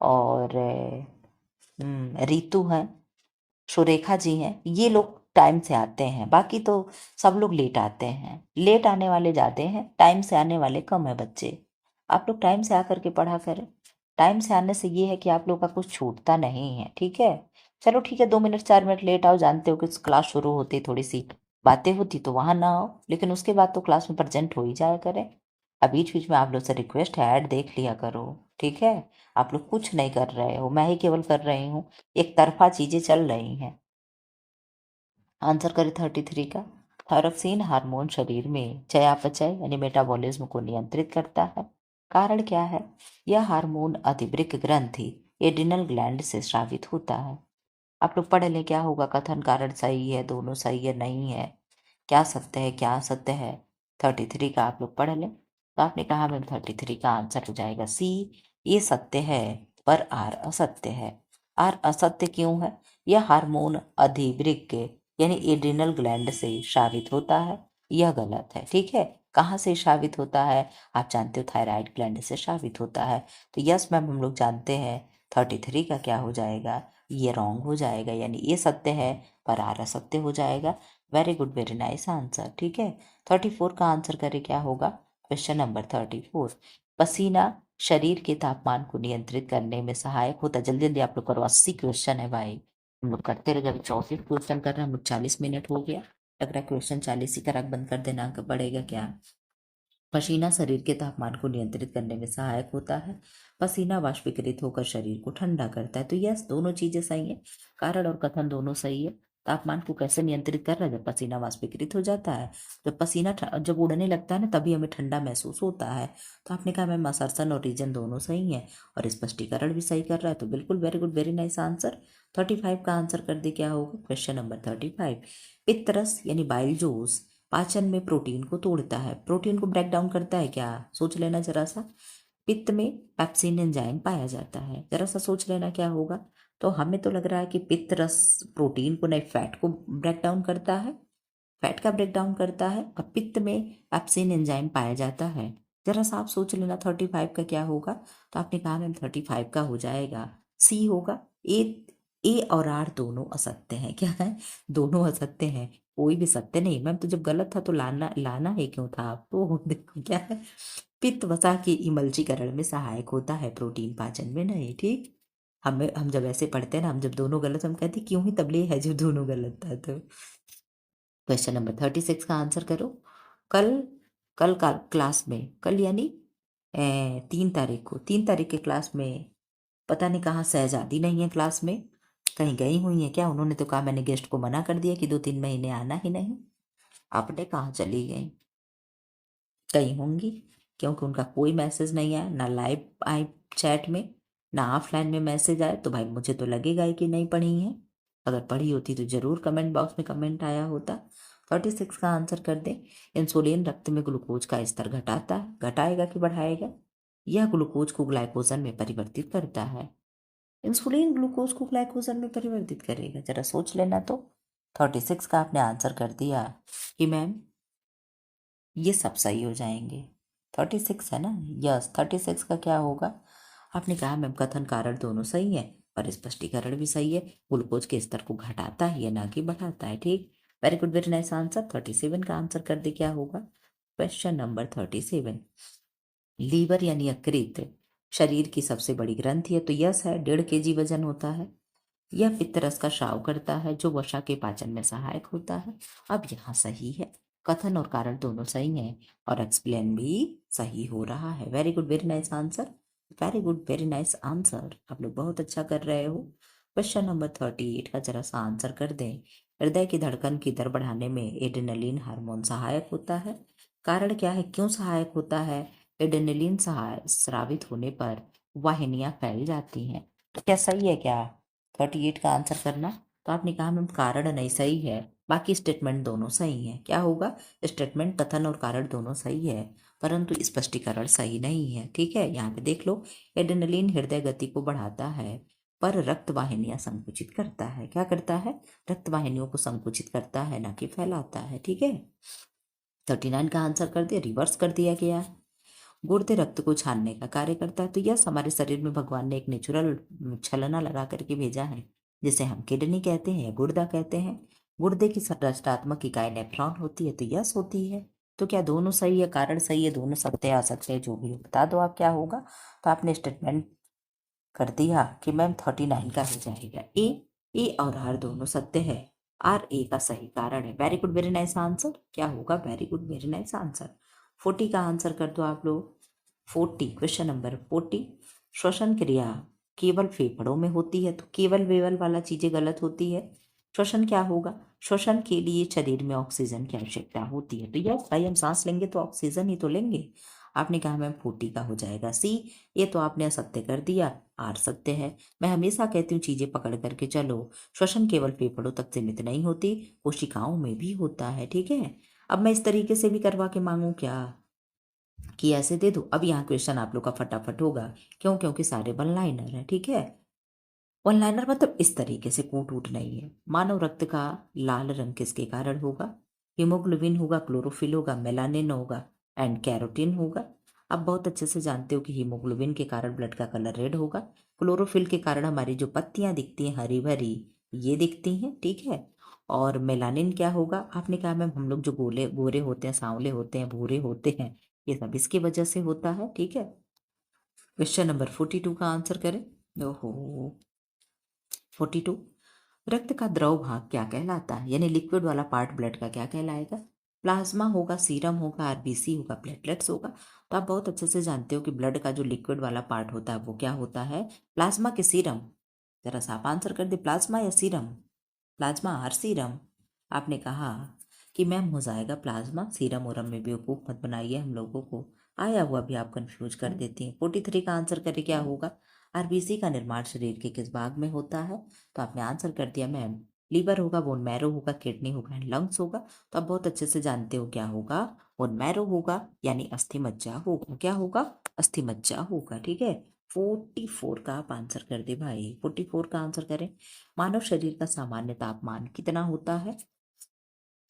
और रितु हैं, सुरेखा जी हैं, ये लोग टाइम से आते हैं। बाकी तो सब लोग लेट आते हैं। लेट आने वाले ज़्यादा हैं, टाइम से आने वाले कम है बच्चे। आप लोग टाइम से आकर के पढ़ा करें। टाइम से आने से ये है कि आप लोग का कुछ छूटता नहीं है। ठीक है। चलो ठीक है, 2 मिनट 4 मिनट लेट आओ, जानते हो कि क्लास शुरू होती थोड़ी सी बातें होती तो वहाँ ना आओ, लेकिन उसके बाद तो क्लास में प्रेजेंट हो ही जाया करें। अब बीच बीच में आप लोग से रिक्वेस्ट है, ऐड देख लिया करो, ठीक है। आप लोग कुछ नहीं कर रहे हो, मैं ही केवल कर रही हूँ, एक तरफा चीजें चल रही हैं। आंसर करें 33 का। थायरोक्सिन हार्मोन शरीर में चयापचय यानी मेटाबॉलिज्म को नियंत्रित करता है। कारण क्या है? यह हार्मोन अधिवृक्क ग्रंथि एड्रिनल ग्लैंड से स्रावित होता है। आप लोग पढ़ लें क्या होगा कथन, कारण सही है, दोनों सही है, नहीं है, क्या सत्य है, क्या असत्य है। 33 का आप लोग पढ़ लें। तो आपने कहा मैम 33 का आंसर हो जाएगा सी, ये सत्य है पर आर असत्य है। आर असत्य क्यों है? यह हार्मोन अधिवृक्क यानी एड्रिनल ग्लैंड से स्रावित होता है, यह गलत है, ठीक है। कहाँ से स्रावित होता है? आप जानते हो थायराइड ग्लैंड से स्रावित होता है। तो यस मैम हम लोग जानते हैं 33 का क्या हो जाएगा, ये रॉन्ग हो जाएगा, यानी ये सत्य है पर आर असत्य हो जाएगा। Very good, very nice answer, ठीक है। 34 का आंसर करें क्या होगा? Question number 34। पसीना शरीर के तापमान को नियंत्रित करने में सहायक होता है। जल्दी जल्दी आप लोग करो, 80 क्वेश्चन है भाई, हम लोग करते रहे। जब 34 क्वेश्चन कर रहे हैं हम लोग, 40 मिनट हो गया। लग रहा है क्वेश्चन 40 ही का रख बंद कर देना पड़ेगा क्या? पसीना शरीर के तापमान को नियंत्रित करने में सहायक होता है। पसीना वाष्पीकृत होकर शरीर को ठंडा करता है। तो यस, दोनों चीजें सही है, कारण और कथन दोनों सही है। तापमान को कैसे नियंत्रित कर रहा है? जब पसीना वाष्पीकृत हो जाता है, जब पसीना जब उड़ने लगता है ना, तभी हमें ठंडा महसूस होता है। तो आपने कहा मैम असर्सन और रीजन दोनों सही है और स्पष्टीकरण भी सही कर रहा है, तो बिल्कुल very good, very nice answer. 35 का आंसर कर दे क्या होगा? Question number 35। पित्तरस यानी बाइल जोश पाचन में प्रोटीन को तोड़ता है। प्रोटीन को ब्रेक डाउन करता है क्या? सोच लेना जरा सा। पित्त में पेप्सिन एंजाइम पाया जाता है, जरा सा सोच लेना क्या होगा। तो हमें तो लग रहा है कि पित्त रस प्रोटीन को नहीं, फैट को ब्रेक डाउन करता है, फैट का ब्रेक डाउन करता है, और पित्त में पेप्सिन एंजाइम पाया जाता है। जरा सा आप सोच लेना 35 का क्या होगा। तो आपने कहा मैम 35 का हो जाएगा सी होगा। ए और आर दोनों असत्य हैं। क्या है? दोनों असत्य हैं, कोई भी सत्य नहीं। मैम तो जब गलत था तो लाना लाना है क्यों था आपको? देखो क्या है, पित्त वसा के इमल्चीकरण में सहायक होता है, प्रोटीन पाचन में नहीं, ठीक। हम जब ऐसे पढ़ते हैं ना, हम जब दोनों गलत, हम कहते क्यों ही तबले है जब दोनों गलत था। तो क्वेश्चन नंबर 36 का आंसर करो। कल कल का क्लास में, कल यानी 3 तारीख को, 3 तारीख के क्लास में पता नहीं कहाँ शहजादी नहीं है क्लास में, कहीं गई हुई है क्या? उन्होंने तो कहा मैंने गेस्ट को मना कर दिया कि 2-3 महीने आना ही नहीं। आपने कहाँ चली गई? गई होंगी, क्योंकि उनका कोई मैसेज नहीं आया, ना लाइव आई चैट में, ना ऑफलाइन में मैसेज आए। तो भाई मुझे तो लगेगा ही कि नहीं पढ़ी है। अगर पढ़ी होती तो जरूर कमेंट बॉक्स में कमेंट आया होता। 36 का आंसर कर दें। इंसुलिन रक्त में ग्लूकोज का स्तर घटाता है, घटाएगा कि बढ़ाएगा? यह ग्लूकोज को ग्लाइकोजन में परिवर्तित करता है। इंसुलिन ग्लूकोज को ग्लाइकोजन में परिवर्तित करेगा, जरा सोच लेना। तो 36 का आपने आंसर कर दिया कि मैम ये सब सही हो जाएंगे। 36 है ना? यस, 36 का क्या होगा? आपने कहा मैम कथन कारण दोनों सही है और स्पष्टीकरण भी सही है। ग्लूकोज के स्तर को घटाता है या ना कि बढ़ाता है, ठीक। Very good, very nice answer. 37 का आंसर कर दे क्या होगा? Question number 37। लीवर यानी यकृत शरीर की सबसे बड़ी ग्रंथि है। तो यस है, 1.5 kg वजन होता है। यह पित्तरस का स्राव करता है जो वसा के पाचन में सहायक होता है। अब यहाँ सही है, कथन और कारण दोनों सही हैं और एक्सप्लेन भी सही हो रहा है। Very good, very nice answer, very good, very nice answer. आप लोग बहुत अच्छा कर रहे हो। क्वेश्चन नंबर 38 का जरा सा आंसर कर दें। हृदय की धड़कन की दर बढ़ाने में एड्रेनलिन हार्मोन सहायक होता है। कारण क्या है, क्यों सहायक होता है? एड्रेनलिन स्रावित होने पर वाहिनियां फैल जाती हैं। तो क्या सही है क्या? 38 का आंसर करना। तो आपने कहा मैम कारण नहीं सही है, बाकी स्टेटमेंट दोनों सही है। क्या होगा? स्टेटमेंट, कथन और कारण दोनों सही है, परंतु स्पष्टीकरण सही नहीं है, ठीक है। यहाँ पे देख लो, एड्रेनलिन हृदय गति को बढ़ाता है पर रक्त वाहिनियां संकुचित करता है। क्या करता है? रक्त वाहिनियों को संकुचित करता है, ना कि फैलाता है, ठीक है। 39 का आंसर कर दिया, रिवर्स कर दिया गया। गुर्दे रक्त को छानने का कार्य करता है। तो यस, हमारे शरीर में भगवान ने एक नेचुरल छलना लगा करके भेजा है, जिसे हम किडनी कहते हैं या गुर्दा कहते हैं। गुर्दे की संरचनात्मक इकाई नेफ्रॉन होती है। तो यस होती है। तो क्या दोनों सही है, कारण सही है, दोनों सत्य आ सकते हैं, जो भी हो बता दो आप क्या होगा। तो आपने स्टेटमेंट कर दिया कि मैम 39 का हो जाएगा ए और आर दोनों सत्य है। आर ए का सही कारण है। Very good, very nice answer. क्या होगा? Very good, very nice answer. 40 का आंसर कर दो आप लोग। 40, क्वेश्चन नंबर 40, श्वसन क्रिया केवल फेफड़ों में होती है, तो केवल वेवल वाला चीजें गलत होती है। श्वसन क्या होगा? श्वसन के लिए शरीर में ऑक्सीजन की आवश्यकता होती है, तो यस भाई, हम सांस लेंगे तो ऑक्सीजन ही तो लेंगे। आपने कहा मैम 40 का हो जाएगा सी। ये तो आपने असत्य कर दिया, आर सत्य है। मैं हमेशा कहती हूँ चीजें पकड़ करके चलो। श्वसन केवल फेफड़ों तक सीमित नहीं होती, कोशिकाओं में भी होता है, ठीक है। अब मैं इस तरीके से भी करवा के मांगू क्या कि ऐसे दे दो? अब यहाँ क्वेश्चन आप लोग का फटाफट होगा, क्यों? क्योंकि सारे वन लाइनर है, ठीक है। वन लाइनर मतलब इस तरीके से कूट उट नहीं है। मानव रक्त का लाल रंग किसके कारण होगा? हीमोग्लोबिन होगा, क्लोरोफिल होगा, मेलानिन होगा एंड कैरोटीन होगा। आप बहुत अच्छे से जानते हो कि हीमोग्लोबिन के कारण ब्लड का कलर रेड होगा, क्लोरोफिल के कारण हमारी जो पत्तियां दिखती हैं हरी भरी ये दिखती हैं, ठीक है। और मेलानिन क्या होगा? आपने कहा मैम हम लोग जो गोले गोरे होते हैं, सांवले होते हैं, भूरे होते हैं, ये सब इसकी वजह से होता है, ठीक है। क्वेश्चन नंबर 42 का आंसर करें। ओहो, 42, रक्त का द्रव भाग क्या कहलाता है? यानी लिक्विड वाला पार्ट ब्लड का क्या कहलाएगा? प्लाज्मा होगा, सीरम होगा, आरबीसी होगा, प्लेटलेट्स होगा। तो आप बहुत अच्छे से जानते हो कि ब्लड का जो लिक्विड वाला पार्ट होता है वो क्या होता है? प्लाज्मा के सीरम? जरा सा आप आंसर कर दे, प्लाज्मा या सीरम? प्लाज्मा और सीरम? आपने कहा कि मैम हो जाएगा प्लाज्मा, सीरम उरम में बेवकूफ़ मत बनाइए हम लोगों को, आया हुआ भी आप कंफ्यूज कर देती हैं। 43 का आंसर करे क्या होगा? आरबीसी का निर्माण शरीर के किस भाग में होता है? तो आपने आंसर कर दिया मैम, लीवर होगा, बोन मैरो होगा, किडनी होगा एंड लंग्स होगा। तो आप बहुत अच्छे से जानते हो क्या होगा? बोन मैरो होगा, यानी अस्थि मज्जा होगा। क्या होगा? अस्थि मज्जा होगा, ठीक है। 44 का आप आंसर कर दे भाई, 44 का आंसर करें। मानव शरीर का सामान्य तापमान कितना होता है?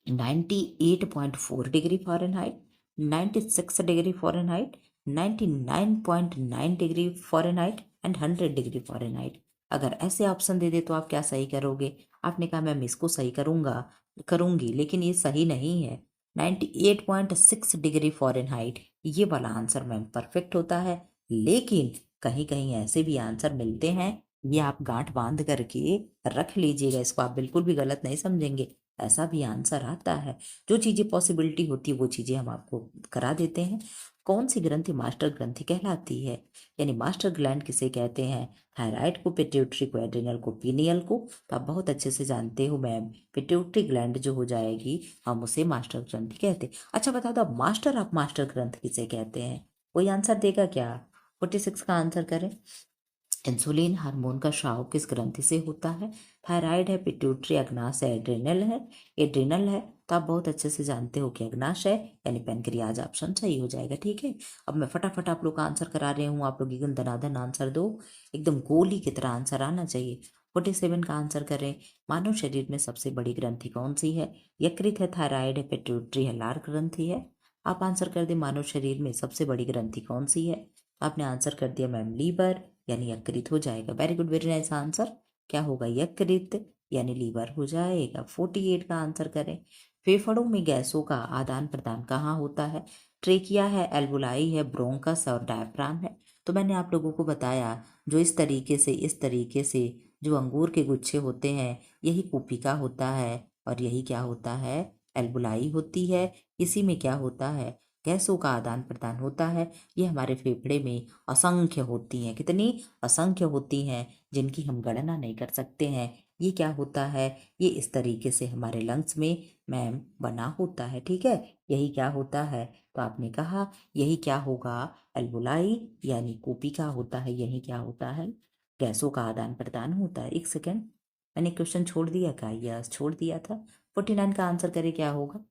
98.4 degree Fahrenheit, 96 degree Fahrenheit, 99.9 degree Fahrenheit and 100 degree Fahrenheit. अगर ऐसे ऑप्शन दे दे तो आप क्या सही करोगे? आपने कहा मैम इसको सही करूंगी, लेकिन ये सही नहीं है। 98.6 डिग्री फ़ारेनहाइट ये वाला आंसर मैम परफेक्ट होता है, लेकिन कहीं कहीं ऐसे भी आंसर मिलते हैं, ये आप गांठ बांध करके रख लीजिएगा, इसको आप बिल्कुल भी गलत नहीं समझेंगे। ऐसा भी आंसर आता है। जो चीज़ें पॉसिबिलिटी होती है वो चीज़ें हम आपको करा देते हैं। कौन सी ग्रंथि मास्टर ग्रंथि कहलाती है? यानी मास्टर ग्लैंड किसे कहते हैं? थायराइड को, पिट्यूटरी को, एड्रिनल को, पीनियल को। तो आप बहुत अच्छे से जानते हो मैम, पिट्यूटरी ग्लैंड जो हो जाएगी हम उसे मास्टर ग्रंथि कहते हैं। अच्छा बता दो, आप मास्टर ग्रंथ किसे कहते हैं? कोई आंसर देगा क्या? 46 का आंसर करें। इंसुलिन हार्मोन का स्राव किस ग्रंथि से होता है? थायराइड है, पिट्यूटरी, अग्नाशय, एड्रिनल है। एड्रिनल है तो आप बहुत अच्छे से जानते हो कि अग्नाशय यानी पेनक्रियाज ऑप्शन सही हो जाएगा, ठीक है। अब मैं फटाफट आप लोग का आंसर करा रही हूँ, आप लोग एकदम धनाधन आंसर दो, एकदम गोली की तरह आंसर आना चाहिए। 47 का आंसर करें। मानव शरीर में सबसे बड़ी ग्रंथि कौन सी है? यकृत है, थायराइड है, पिट्यूटरी है, लार ग्रंथि है। आप आंसर कर दे, मानव शरीर में सबसे बड़ी ग्रंथि कौन सी है? आपने आंसर कर दिया मैम लीवर, यानी यकृत हो जाएगा। Very good, very nice answer. क्या होगा? यकृत यानी लीवर हो जाएगा। 48 का आंसर करें। फेफड़ों में गैसों का आदान प्रदान कहाँ होता है? ट्रेकिया है, एल्वुलाई है, ब्रोंकस और डायफ्राम है। तो मैंने आप लोगों को बताया, जो इस तरीके से जो अंगूर के गुच्छे होते हैं यही कुपिका होता है, और यही क्या होता है? एल्बुलाई होती है। इसी में क्या होता है? गैसों का आदान प्रदान होता है। ये हमारे फेफड़े में असंख्य होती हैं। कितनी? असंख्य होती हैं, जिनकी हम गणना नहीं कर सकते हैं। ये क्या होता है? ये इस तरीके से हमारे लंग्स में मैम बना होता है, ठीक है। यही क्या होता है? तो आपने कहा यही क्या होगा? एल्वुलाई यानी कोपिका होता है। यही क्या होता है? गैसों का आदान प्रदान होता है। एक सेकेंड, मैंने क्वेश्चन छोड़ दिया क्या? यस, छोड़ दिया था। 49 का आंसर करे क्या होगा?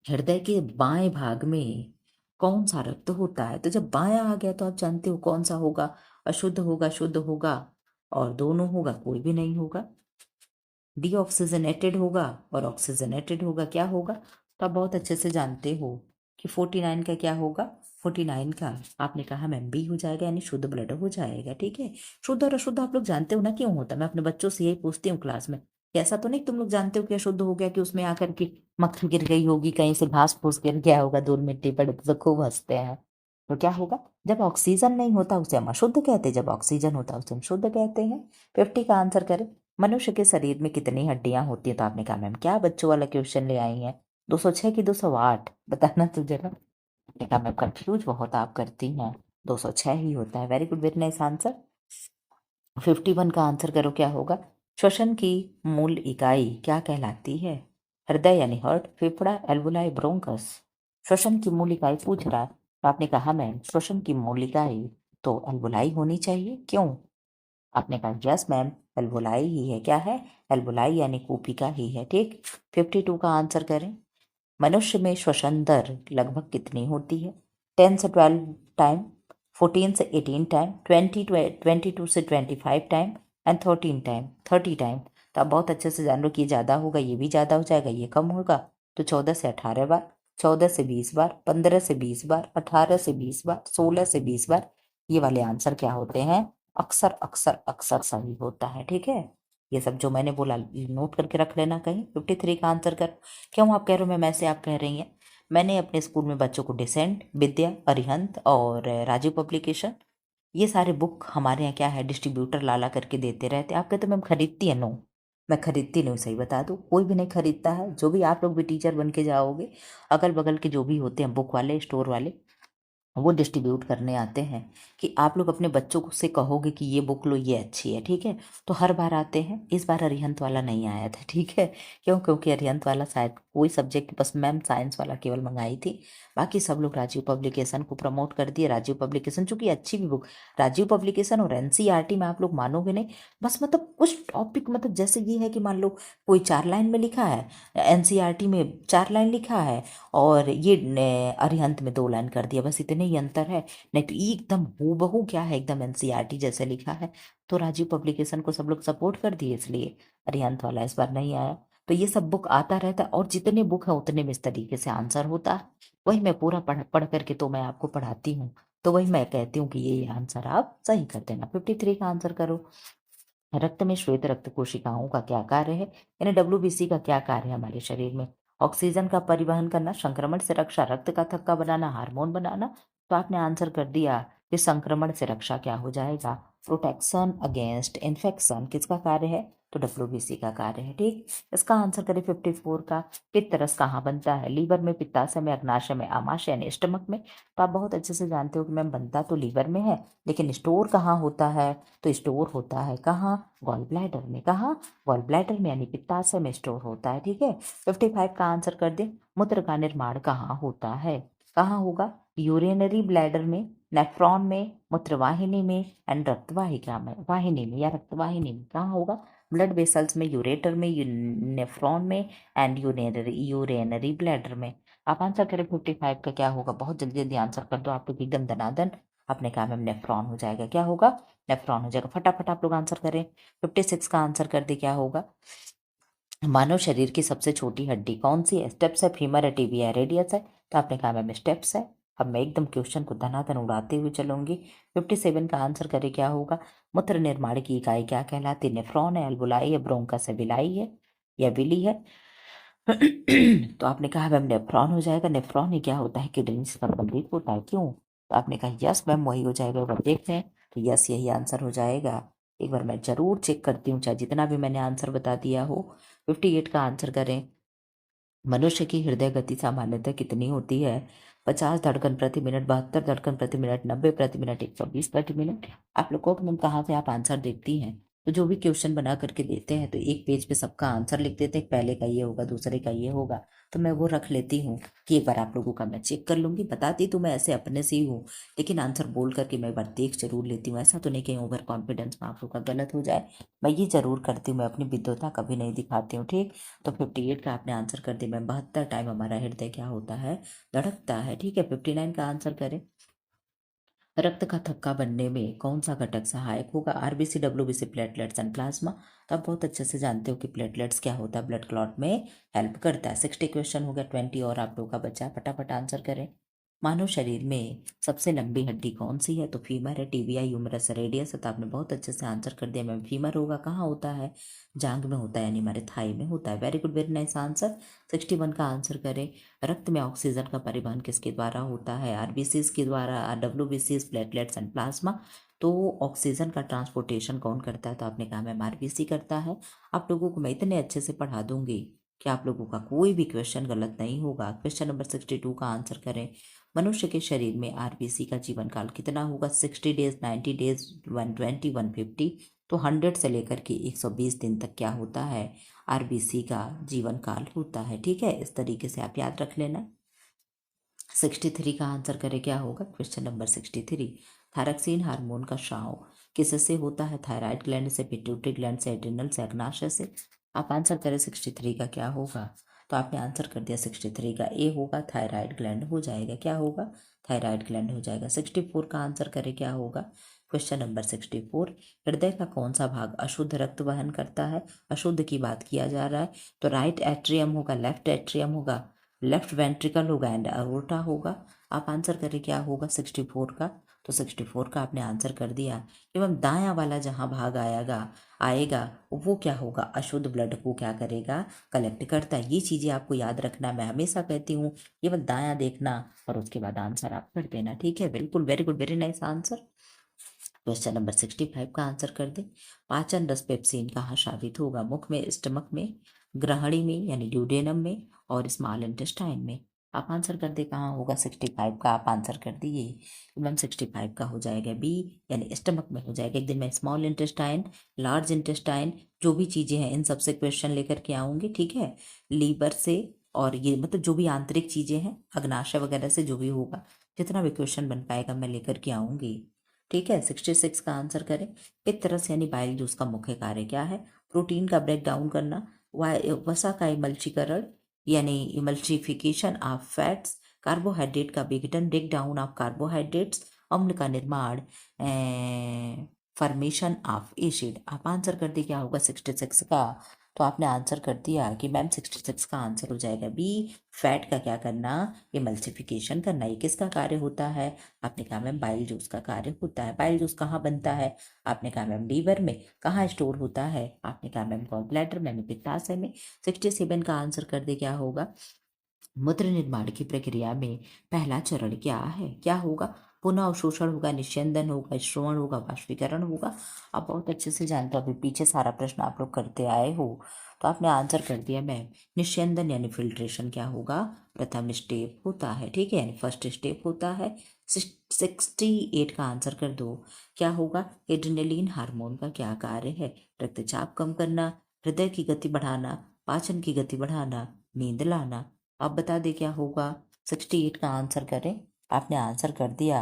हृदय के बाएं भाग में कौन सा रक्त होता है? तो जब बायां आ गया तो आप जानते हो कौन सा होगा? अशुद्ध होगा, शुद्ध होगा, और दोनों होगा, कोई भी नहीं होगा। डीऑक्सीजनेटेड होगा और ऑक्सीजनेटेड होगा। क्या होगा? तो आप बहुत अच्छे से जानते हो कि 49 का क्या होगा? 49 का आपने कहा मैम बी हो जाएगा, यानी शुद्ध ब्लड हो जाएगा, ठीक है। शुद्ध और अशुद्ध आप लोग जानते हो ना क्यों होता है? मैं अपने बच्चों से यही पूछती हूँ क्लास में, कि ऐसा तो नहीं तुम लोग जानते हो कि अशुद्ध हो गया कि उसमें आकर के मक्खी गिर गई होगी, कहीं से घास फूस गिर गया होगा, धूल मिट्टी पड़े तो खूब हंसते हैं। तो क्या होगा? जब ऑक्सीजन नहीं होता उसे हम अशुद्ध कहते हैं, जब ऑक्सीजन होता है उसे हम शुद्ध कहते हैं। 50 का आंसर करें। मनुष्य के शरीर में कितनी हड्डियां होती है? तो आपने कहा मैम क्या बच्चों वाला क्वेश्चन ले आई हैं, 206 की 208? बताना तो जरा। आपने कहा मैम कंफ्यूज बहुत आप करती हैं, 206 ही होता है। Very good, very nice answer. 51 का आंसर करो क्या होगा। श्वसन की मूल इकाई क्या कहलाती है। हृदय यानी हार्ट, फेफड़ा, एल्वुलाई, ब्रोंकस। श्वसन की मूल इकाई पूछ रहा है, तो आपने कहा मैम श्वसन की मूल इकाई तो एल्वुलाई होनी चाहिए, क्यों। आपने कहा यस मैम, एल्वुलाई ही है। क्या है, एल्वुलाई यानी कूपिका ही है। ठीक, 52 का आंसर करें। मनुष्य में श्वसन दर लगभग कितनी होती है। 10 से 12 टाइम, 14 से 18 टाइम, 22 से 25 टाइम एंड 13 टाइम, 30 टाइम। तो आप बहुत अच्छे से जान लो कि ये ज़्यादा होगा, ये भी ज़्यादा हो जाएगा, ये कम होगा। तो 14 से 18 बार, 14 से 20 बार, 15 से 20 बार, 18 से 20 बार, 16 से 20 बार, ये वाले आंसर क्या होते हैं, अक्सर अक्सर अक्सर सही होता है। ठीक है, ये सब जो मैंने बोला नोट करके रख लेना कहीं। 53 का आंसर कर। क्यों आप कह रहे हो मैम ऐसे आप कह रही हैं। मैंने अपने स्कूल में बच्चों को डिसेंट, विद्या, अरिहंत और राजीव पब्लिकेशन, ये सारे बुक हमारे यहाँ क्या है डिस्ट्रीब्यूटर लाला करके देते रहते। आप कहते हो मैम खरीदती है, नो मैं खरीदती नहीं हूँ। सही बता दूँ, कोई भी नहीं खरीदता है। जो भी आप लोग भी टीचर बन के जाओगे, अगल बगल के जो भी होते हैं बुक वाले, स्टोर वाले, वो डिस्ट्रीब्यूट करने आते हैं कि आप लोग अपने बच्चों को से कहोगे कि ये बुक लो, ये अच्छी है। ठीक है, तो हर बार आते हैं। इस बार अरिहंत वाला नहीं आया था। ठीक है, क्यों, क्योंकि अरिहंत वाला शायद कोई सब्जेक्ट, बस मैम साइंस वाला केवल मंगाई थी। बाकी सब लोग राजीव पब्लिकेशन को प्रमोट कर दिए। राजीव पब्लिकेशन चूंकि अच्छी भी बुक, राजीव पब्लिकेशन और एनसीईआरटी में आप लोग मानोगे नहीं, बस मतलब कुछ टॉपिक, मतलब जैसे ये है कि मान लो कोई 4 लाइन में लिखा है, एनसीईआरटी में 4 लाइन लिखा है, और ये अरिहंत में 2 लाइन कर दिया, बस इतने ही अंतर है। नहीं तो एकदम हूबहू क्या है, एकदम एनसीईआरटी जैसे लिखा है। तो राजीव पब्लिकेशन को सब लोग सपोर्ट कर दिए, इसलिए अरिहंत वाला इस बार नहीं आया। तो ये सब बुक आता रहता है, और जितने बुक है उतने में इस तरीके से आंसर होता है। वही मैं पूरा पढ़ पढ़ करके तो मैं आपको पढ़ाती हूँ, तो वही मैं कहती हूँ कि ये आंसर आप सही कर देना। 53 का आंसर करो। रक्त में श्वेत रक्त कोशिकाओं का क्या कार्य है, यानी डब्ल्यूबीसी का क्या कार्य है हमारे शरीर में। ऑक्सीजन का परिवहन करना, संक्रमण से रक्षा, रक्त का थक्का बनाना, हार्मोन बनाना। तो आपने आंसर कर दिया कि संक्रमण से रक्षा क्या हो जाएगा, प्रोटेक्शन अगेंस्ट इन्फेक्शन किसका कार्य है, तो डब्ल्यूबीसी का कार्य है। ठीक, इसका आंसर करें 54 का। पित्त रस कहाँ बनता है, लीवर में, पित्ताशय में, अग्नाशय में, आमाशय यानी स्टमक में। तो आप बहुत अच्छे से जानते हो कि मैम बनता तो लीवर में है, लेकिन स्टोर कहाँ होता है, तो स्टोर होता है कहाँ, गॉल ब्लैडर में। कहाँ, गॉल ब्लैडर में यानी पित्ताशय में स्टोर होता है। ठीक है, 55 का आंसर कर दे। मूत्र का निर्माण कहाँ होता है, कहाँ होगा, यूरिनरी ब्लैडर में, नेफ्रॉन में, मूत्रवाहिनी में एंड रक्तवाहिका में, वाहिनी में या रक्तवाहिनी में। कहाँ होगा, ब्लड वेसल्स में, यूरेटर में, नेफ्रॉन में एंड यूरेनरी ब्लैडर में। आप आंसर करें 55 का क्या होगा, बहुत जल्दी जल्दी आंसर कर दो आप लोग एकदम दनादन। आपने कहा मैम नेफ्रॉन हो जाएगा, क्या होगा, नेफ्रॉन हो जाएगा। फटाफट आप लोग आंसर करें। 56 का आंसर कर दे क्या होगा। मानव शरीर की सबसे छोटी हड्डी कौन सी है, स्टेप्स है, फीमर है, टिबिया है, रेडियस है। तो आपने कहा मैम स्टेप्स है। अब मैं एकदम क्वेश्चन को धनाधन उड़ाते हुए चलूंगी। 57 का आंसर करे क्या होगा। मूत्र निर्माण की इकाई क्या कहलाती, नेफ्रॉन है, एल्बुलाई है, ब्रोंकस है, विलाई है या विली है। तो आपने कहा मैम नेफ्रॉन हो जाएगा। नेफ्रॉन ही क्या होता है, किडनी से संबंधित होता है, क्यों। तो आपने कहा यस मैम वही हो जाएगा। एक बार देखते हैं, तो यस यही आंसर हो जाएगा। एक बार मैं जरूर चेक करती हूँ, चाहे जितना भी मैंने आंसर बता दिया हो। 58 का आंसर करें। मनुष्य की हृदय गति सामान्यतः कितनी होती है, 50 धड़कन प्रति मिनट, 72 धड़कन प्रति मिनट, 90 प्रति मिनट, 120 प्रति मिनट। आप लोग को मैम कहाँ से आप आंसर देखती हैं, तो जो भी क्वेश्चन बना करके देते हैं तो एक पेज पे सबका आंसर लिख देते हैं, पहले का ये होगा, दूसरे का ये होगा। तो मैं वो रख लेती हूँ कि एक बार आप लोगों का मैं चेक कर लूंगी। बताती तो मैं ऐसे अपने से ही हूँ, लेकिन आंसर बोल करके मैं एक बार देख जरूर लेती हूँ। ऐसा तो नहीं कहीं ओवर कॉन्फिडेंस में आप लोग का गलत हो जाए, मैं ये जरूर करती हूँ, मैं अपनी विद्वता कभी नहीं दिखाती हूँ। ठीक, तो 58 का आपने आंसर कर दिया मैम। 72 टाइम हमारा हृदय क्या होता है, धड़कता है। ठीक है, 59 का आंसर करें। रक्त का थक्का बनने में कौन सा घटक सहायक होगा, RBC, WBC, platelets and plasma. तो आप बहुत अच्छे से जानते हो कि प्लेटलेट्स क्या होता है, ब्लड क्लॉट में हेल्प करता है। 60 क्वेश्चन हो गया, 20 और आप लोगों का बचा है, फटाफट आंसर करें। मानव शरीर में सबसे लंबी हड्डी कौन सी है, तो फीमर है, टीबिया, ह्यूमरस, रेडियस है। तो आपने बहुत अच्छे से आंसर कर दिया मैम, फीमर होगा। कहाँ होता है, जांग में होता है, यानी हमारे थाई में होता है। Very good, very nice answer. 61 का आंसर करें। रक्त में ऑक्सीजन का परिवहन किसके द्वारा होता है, आरबीसीज के द्वारा, डब्ल्यूबीसीज, प्लेटलेट्स एंड प्लाज्मा। तो ऑक्सीजन का ट्रांसपोर्टेशन कौन करता है, तो आपने कहा मैम आरबीसी करता है। आप लोगों को मैं इतने अच्छे से पढ़ा दूंगी कि आप लोगों का कोई भी क्वेश्चन गलत नहीं होगा। क्वेश्चन नंबर 62 का आंसर करें। मनुष्य के शरीर में आरबीसी का जीवन काल कितना होगा? 60 डेज, 90 डेज, 120, 150। तो 100 से लेकर के 120 दिन तक क्या होता है? आरबीसी का जीवन काल होता है। ठीक है, इस तरीके से आप याद रख लेना। 63 का आंसर करें क्या होगा? Question number 63। थायरॉक्सिन हार्मोन का स्राव किससे होता है? थायराइड ग्लैंड से, पिट्यूटरी ग्लैंड से, एड्रिनल से, अग्नाशय से। आप आंसर करें 63 का क्या होगा? तो आपने आंसर कर दिया 63 का ए होगा, थायराइड ग्लैंड हो जाएगा। क्या होगा? थायराइड ग्लैंड हो जाएगा। 64 का आंसर करें क्या होगा? Question number 64। हृदय का कौन सा भाग अशुद्ध रक्त वहन करता है? अशुद्ध की बात किया जा रहा है तो राइट एट्रियम होगा, लेफ्ट एट्रियम होगा, लेफ्ट वेंट्रिकल होगा एंड अरोटा होगा। आप आंसर करें क्या होगा 64 का? तो 64 का आपने आंसर कर दिया। एवं दायां वाला जहां भाग आएगा आएगा वो क्या होगा? अशुद्ध ब्लड को क्या करेगा? कलेक्ट करता है। ये चीजें आपको याद रखना, मैं हमेशा कहती हूँ। केवल दायां देखना और उसके बाद आंसर आप कर देना। ठीक है, बिल्कुल, very good, very nice answer. Question number 65 का आंसर कर दे। पाचन रस पेप्सिन कहाँ साबित होगा? मुख में, स्टमक में, ग्रहणी में यानी ड्यूडेनम में और स्मॉल इंटेस्टाइन में। आप आंसर कर दे कहाँ होगा 65 का? आप आंसर कर दिए। मैम 65 का हो जाएगा बी यानी स्टमक में हो जाएगा। एक दिन मैं स्मॉल इंटेस्टाइन, लार्ज इंटेस्टाइन जो भी चीज़ें हैं इन सबसे क्वेश्चन लेकर के आऊँगी। ठीक है, लीवर से और ये मतलब जो भी आंतरिक चीज़ें हैं, अग्नाशय वगैरह से जो भी होगा, जितना भी क्वेश्चन बन पाएगा मैं लेकर के आऊँगी। ठीक है, 66 का आंसर करें। पित्त रस यानी बाइल जूस का मुख्य कार्य क्या है? प्रोटीन का ब्रेक डाउन करना, वसा का इमल्चीकरण यानी इमल्सिफिकेशन ऑफ फैट्स, कार्बोहाइड्रेट का विघटन, ब्रेक डाउन ऑफ कार्बोहाइड्रेट्स, अम्ल का निर्माण, फॉर्मेशन ऑफ एसिड। आप आंसर कर दिए क्या होगा 66 का? तो आपने आंसर कर दिया कि मैम 66 का आंसर हो जाएगा बी, फैट का क्या करना? इमल्सिफिकेशन करना। ये किसका कार्य होता है? आपने कहा मैम बाइल जूस का कार्य होता है। बाइल जूस कहाँ बनता है? आपने कहा मैम लीवर में। कहाँ स्टोर होता है? आपने कहा मैम गॉल ब्लैडर में, पित्ताशय में। 67 का आंसर कर दे क्या होगा? मूत्र निर्माण की प्रक्रिया में पहला चरण क्या है? क्या होगा? पुनः अवशोषण होगा, निस्यंदन होगा, श्रवण होगा, वाष्पीकरण होगा। आप बहुत अच्छे से जानते हो, अभी पीछे सारा प्रश्न आप लोग करते आए हो। तो आपने आंसर कर दिया मैम निस्यंदन यानी फिल्ट्रेशन क्या होगा? प्रथम स्टेप होता है। ठीक है, यानी फर्स्ट स्टेप होता है। 68 का आंसर कर दो क्या होगा? एड्रेनलिन हार्मोन का क्या कार्य है? रक्तचाप कम करना, हृदय की गति बढ़ाना, पाचन की गति बढ़ाना, नींद लाना। आप बता दे क्या होगा? 68 का आंसर करें। आपने आंसर कर दिया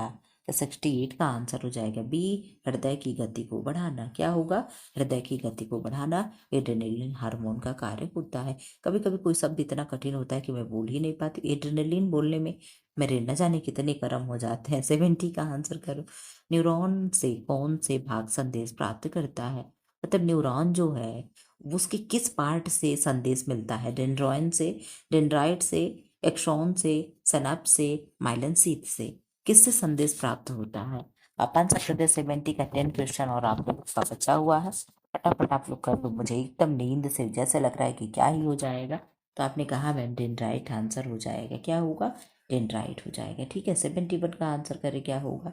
तो 68 का आंसर हो जाएगा बी, हृदय की गति को बढ़ाना। क्या होगा? हृदय की गति को बढ़ाना एड्रेनलिन हार्मोन का कार्य होता है। कभी कभी कोई शब्द इतना कठिन होता है कि मैं बोल ही नहीं पाती। एड्रेनलिन बोलने में मेरे न जाने कितने कर्म हो जाते हैं। 70 का आंसर करो। न्यूरॉन से कौन से भाग संदेश प्राप्त करता है? मतलब न्यूरॉन जो है उसके किस पार्ट से संदेश मिलता है? डेंड्रॉइन से, डेंड्राइट से, एक्सॉन से, सिनेप्स से, माइलिन शीथ से। किससे संदेश प्राप्त होता है? आप आंसर कर दे। 70 का 10 क्वेश्चन और आप लोग का बचा हुआ है। फटाफट आप लोग कर दो। मुझे एकदम नींद से जैसे लग रहा है कि क्या ही हो जाएगा। तो आपने कहा मैम डेंड्राइट आंसर हो जाएगा। क्या होगा? डेंड्राइट हो जाएगा। ठीक है, 71 का आंसर करे क्या होगा?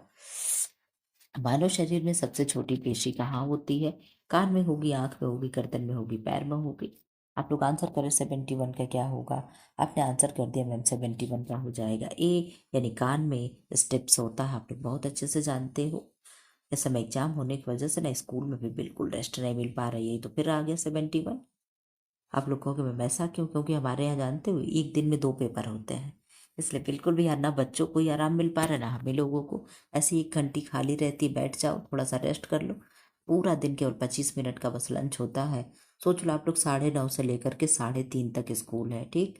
मानव शरीर में सबसे छोटी पेशी कहाँ होती है? कान में होगी, आंख में होगी, गर्दन में होगी, पैर में होगी। आप लोग आंसर करें 71 का क्या होगा? आपने आंसर कर दिया मैम 71 का हो जाएगा ए यानी कान में स्टेप्स होता है। आप लोग बहुत अच्छे से जानते हो। इस समय एग्जाम होने की वजह से ना स्कूल में भी बिल्कुल रेस्ट नहीं मिल पा रही है, तो फिर आ गया 71। आप लोग कहोगे मैम ऐसा क्यों? क्योंकि हमारे यहाँ जानते हो एक दिन में 2 पेपर होते हैं, इसलिए बिल्कुल भी यार ना बच्चों को ही आराम मिल पा रहा है ना हमें लोगों को। ऐसी 1 घंटी खाली रहती है, बैठ जाओ थोड़ा सा रेस्ट कर लो। पूरा दिन केवल 25 मिनट का बस लंच होता है। सोच लो आप लोग 9:30 से लेकर के 3:30 तक स्कूल है। ठीक,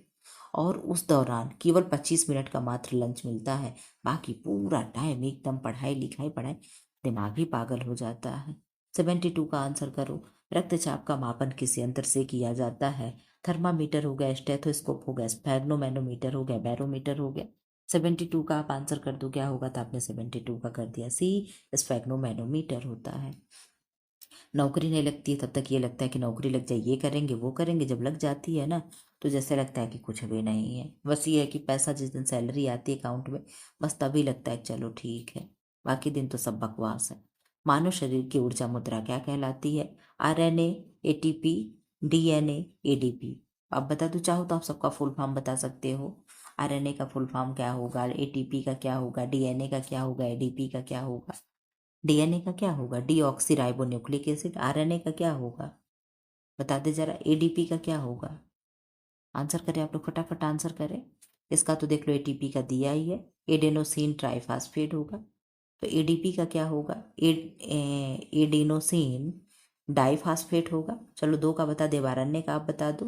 और उस दौरान केवल 25 मिनट का मात्र लंच मिलता है। बाकी पूरा टाइम एकदम पढ़ाई लिखाई पढ़ाई, दिमाग ही पागल हो जाता है। 72 का आंसर करो। रक्तचाप का मापन किस यंत्र से किया जाता है? थर्मामीटर हो गया, स्टेथोस्कोप हो गया, स्फैग्नोमेनोमीटर हो गया, बैरोमीटर हो गया। 72 का आप आंसर कर दो क्या होगा? तो आपने 72 का कर दिया सी, स्फैग्नोमेनोमीटर होता है। नौकरी नहीं लगती है तब तक ये लगता है कि नौकरी लग जाए, ये करेंगे वो करेंगे। जब लग जाती है ना तो जैसे लगता है कि कुछ भी नहीं है। बस ये है कि पैसा जिस दिन सैलरी आती है अकाउंट में, बस तभी लगता है चलो ठीक है। बाकी दिन तो सब बकवास है। मानव शरीर की ऊर्जा मुद्रा क्या कहलाती है? RNA, ATP, DNA, ADP। आप बता दो चाहो तो आप सबका फुल फॉर्म बता सकते हो। आरएनए का फुल फॉर्म क्या होगा, एटीपी का क्या होगा, डीएनए का क्या होगा, एडीपी का क्या होगा, डीएनए का क्या होगा, deoxy ribo nucleic acid, RNA का क्या होगा, बता दे जरा, एडीपी का क्या होगा। आंसर करें आप लोग, फटाफट आंसर करें। इसका तो देख लो एटीपी का दिया ही है, एडेनोसिन ट्राइफास्फेट होगा। तो एडीपी का क्या होगा, एडेनोसिन डाइफास्फेट होगा। चलो दो का बता दे, आरएनए का आप बता दो,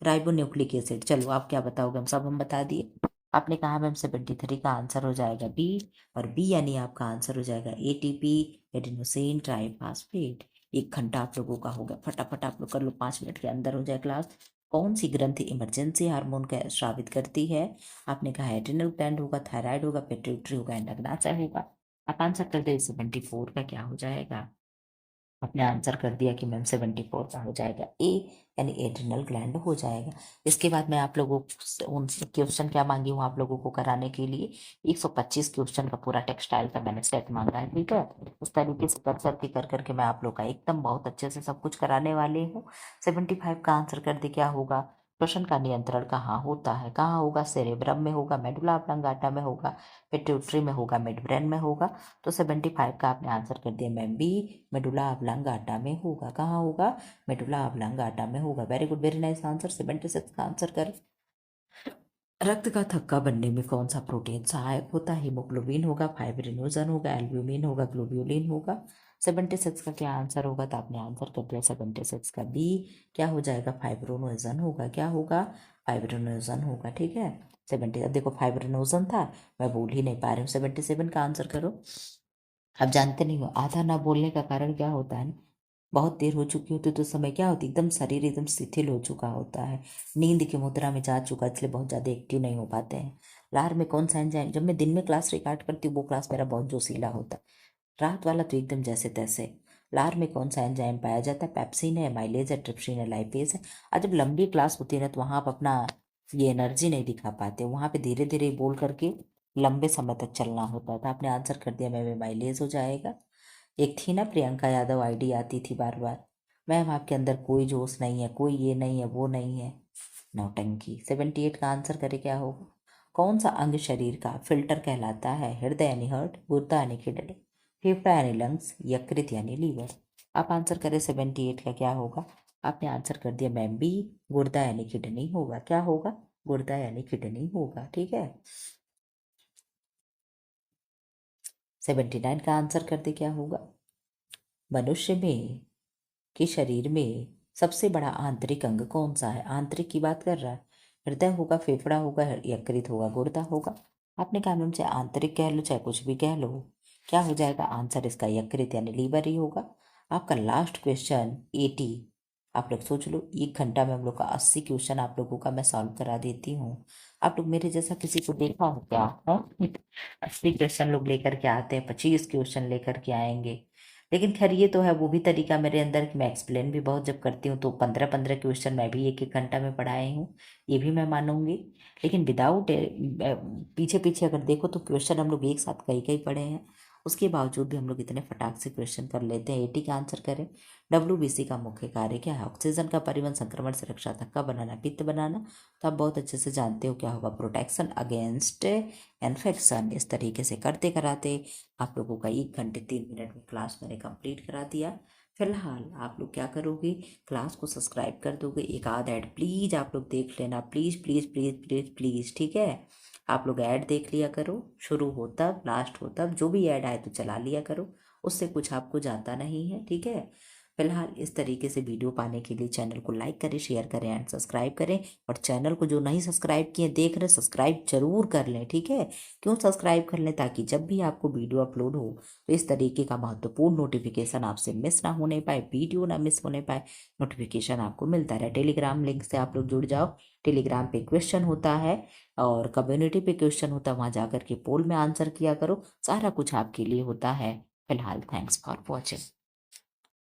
राइबोन्यूक्लिक एसिड। चलो आप क्या बताओगे, हम बता दिए। आपने कहा मैम 73 का आंसर हो जाएगा बी, और बी यानी आपका आंसर हो जाएगा एटीपी, एडेनोसिन ट्राइफास्फेट। 1 घंटा आप लोगों का होगा, फटाफट आप लोग कर लो, 5 मिनट के अंदर हो जाए क्लास। कौन सी ग्रंथि इमरजेंसी हार्मोन का स्रावित करती है? आपने कहा एड्रिनल ग्लैंड होगा, थायराइड होगा, पिट्यूटरी होगा, एंड अग्नाशय होगा। आप आंसर कर दे, 74 का क्या हो जाएगा? आपने आंसर कर दिया कि मैम 74 का हो जाएगा ए, यानी एड्रिनल ग्लैंड हो जाएगा। इसके बाद मैं आप लोगों से उनसे क्वेश्चन क्या मांगी हूँ आप लोगों को कराने के लिए, 125 क्वेश्चन का पूरा टेक्सटाइल का मैंने सेट मांगा है, ठीक है। उस तरीके से कर करके मैं आप लोग का एकदम बहुत अच्छे से सब कुछ कराने वाली हूँ। 75 का आंसर कर दे, क्या होगा? श्वसन का नियंत्रण कहाँ होता है? कहाँ होगा? सेरेब्रम में होगा, मेडुला ऑब्लंगाटा में होगा, पिट्यूटरी में होगा, मिड ब्रेन में होगा। तो 75 का आपने आंसर कर दिया मैम बी, मेडुला ऑब्लंगाटा में होगा। कहाँ होगा? मेडुला ऑब्लंगाटा में होगा। Very good, very nice answer. 76 का आंसर कर। रक्त का थक्का बनने में कौन सा प्रोटीन सहायक होता है? हीमोग्लोबिन होगा, फाइब्रिनोजन होगा, एल्ब्यूमिन होगा, ग्लोब्यूलिन होगा। 76 का क्या आंसर होगा? तो आपने आंसर कर दिया 76 का बी, क्या हो जाएगा? फाइब्रिनोजन होगा। क्या होगा? फाइब्रिनोजन होगा, ठीक है। 70, अब देखो फाइब्रिनोजन था, मैं बोल ही नहीं पा रही हूँ। 77 का आंसर करो। आप जानते नहीं हो, आधा ना बोलने का कारण क्या होता है? बहुत देर हो चुकी होती तो समय क्या होती, एकदम शरीर एकदम शिथिल हो चुका होता है, नींद की मुद्रा में जा चुका, इसलिए बहुत ज़्यादा एक्टिव नहीं हो पाते हैं। लार में कौन सा एंजाइम, जब मैं दिन में क्लास रिकॉर्ड करती हूँ वो क्लास मेरा बहुत जोशीला होता है, रात वाला तो एकदम जैसे तैसे। लार में कौन सा एंजाइम पाया जाता है? पेप्सिन है, माइलेज है, ट्रिप्सिन है, लाइपेज है। और जब लंबी क्लास होती है ना, तो वहाँ आप अपना ये एनर्जी नहीं दिखा पाते, वहाँ पे धीरे धीरे बोल करके लंबे समय तक चलना होता था। आपने आंसर कर दिया मैम, माइलेज हो जाएगा। एक थी ना प्रियंका यादव, आईडी आती थी बार बार, मैम आपके अंदर कोई जोश नहीं है, कोई ये नहीं है, वो नहीं है, नौटंकी। 78 का आंसर करे, क्या होगा? कौन सा अंग शरीर का फिल्टर कहलाता है? हृदय यानी हार्ट, गुर्दा यानी किडनी, फेफड़ा यानी लंग्स, यकृत यानी लीवर। आप आंसर करें 78 का क्या होगा? आपने आंसर कर दिया मैम बी, गुर्दा यानी किडनी होगा। क्या होगा? गुर्दा यानी किडनी होगा, ठीक है। 79 का आंसर कर दे, क्या होगा? मनुष्य में के शरीर में सबसे बड़ा आंतरिक अंग कौन सा है? आंतरिक की बात कर रहा है, हृदय होगा, फेफड़ा होगा, यकृत होगा, गुर्दा होगा। आपने कहा मैम चाहे आंतरिक कह लो चाहे कुछ भी कह लो, क्या हो जाएगा आंसर इसका? यकृत यानी लीवर ही होगा। आपका लास्ट क्वेश्चन 80, आप लोग सोच लो, 1 घंटा में हम लोग का 80 क्वेश्चन आप लोगों का मैं सॉल्व करा देती हूँ। आप लोग मेरे जैसा किसी को देखा हो क्या? हाँ? 80 क्वेश्चन लोग लेकर के आते हैं, 25 क्वेश्चन लेकर के आएंगे। लेकिन खैर ये तो है, वो भी तरीका मेरे अंदर कि मैं एक्सप्लेन भी बहुत जब करती हूँ तो 15-15 क्वेश्चन मैं भी 1-1 घंटा में पढ़ाई हूँ, ये भी मैं मानूंगी। लेकिन विदाउट पीछे पीछे अगर देखो तो क्वेश्चन हम लोग एक साथ कई कई पढ़े हैं, उसके बावजूद भी हम लोग इतने फटाक से क्वेश्चन कर लेते हैं। 80 का आंसर करें। WBC का मुख्य कार्य क्या है? ऑक्सीजन का परिवहन, संक्रमण से रक्षा, थक्का बनाना, पित्त बनाना। तो आप बहुत अच्छे से जानते हो क्या होगा, प्रोटेक्शन अगेंस्ट इन्फेक्शन। इस तरीके से करते कराते आप लोगों का 1 घंटे 3 मिनट में क्लास मैंने कंप्लीट करा दिया। फिलहाल आप लोग क्या करोगे, क्लास को सब्सक्राइब कर दोगे, एक आध ऐड प्लीज़ आप लोग देख लेना, please please please please please, ठीक है। आप लोग ऐड देख लिया करो, शुरू हो तब लास्ट हो तब, जो भी ऐड आए तो चला लिया करो, उससे कुछ आपको जाता नहीं है, ठीक है। फिलहाल इस तरीके से वीडियो पाने के लिए चैनल को लाइक करें, शेयर करें एंड सब्सक्राइब करें। और चैनल को जो नहीं सब्सक्राइब किए देख रहे, सब्सक्राइब जरूर कर लें, ठीक है। क्यों सब्सक्राइब कर लें? ताकि जब भी आपको वीडियो अपलोड हो तो इस तरीके का महत्वपूर्ण नोटिफिकेशन आपसे मिस ना होने पाए, वीडियो ना मिस होने पाए, नोटिफिकेशन आपको मिलता रहे। टेलीग्राम लिंक से आप लोग जुड़ जाओ, टेलीग्राम पे क्वेश्चन होता है और कम्युनिटी पे क्वेश्चन होता है, वहाँ जाकर के पोल में आंसर किया करो, सारा कुछ आपके लिए होता है। फिलहाल थैंक्स फॉर वॉचिंग।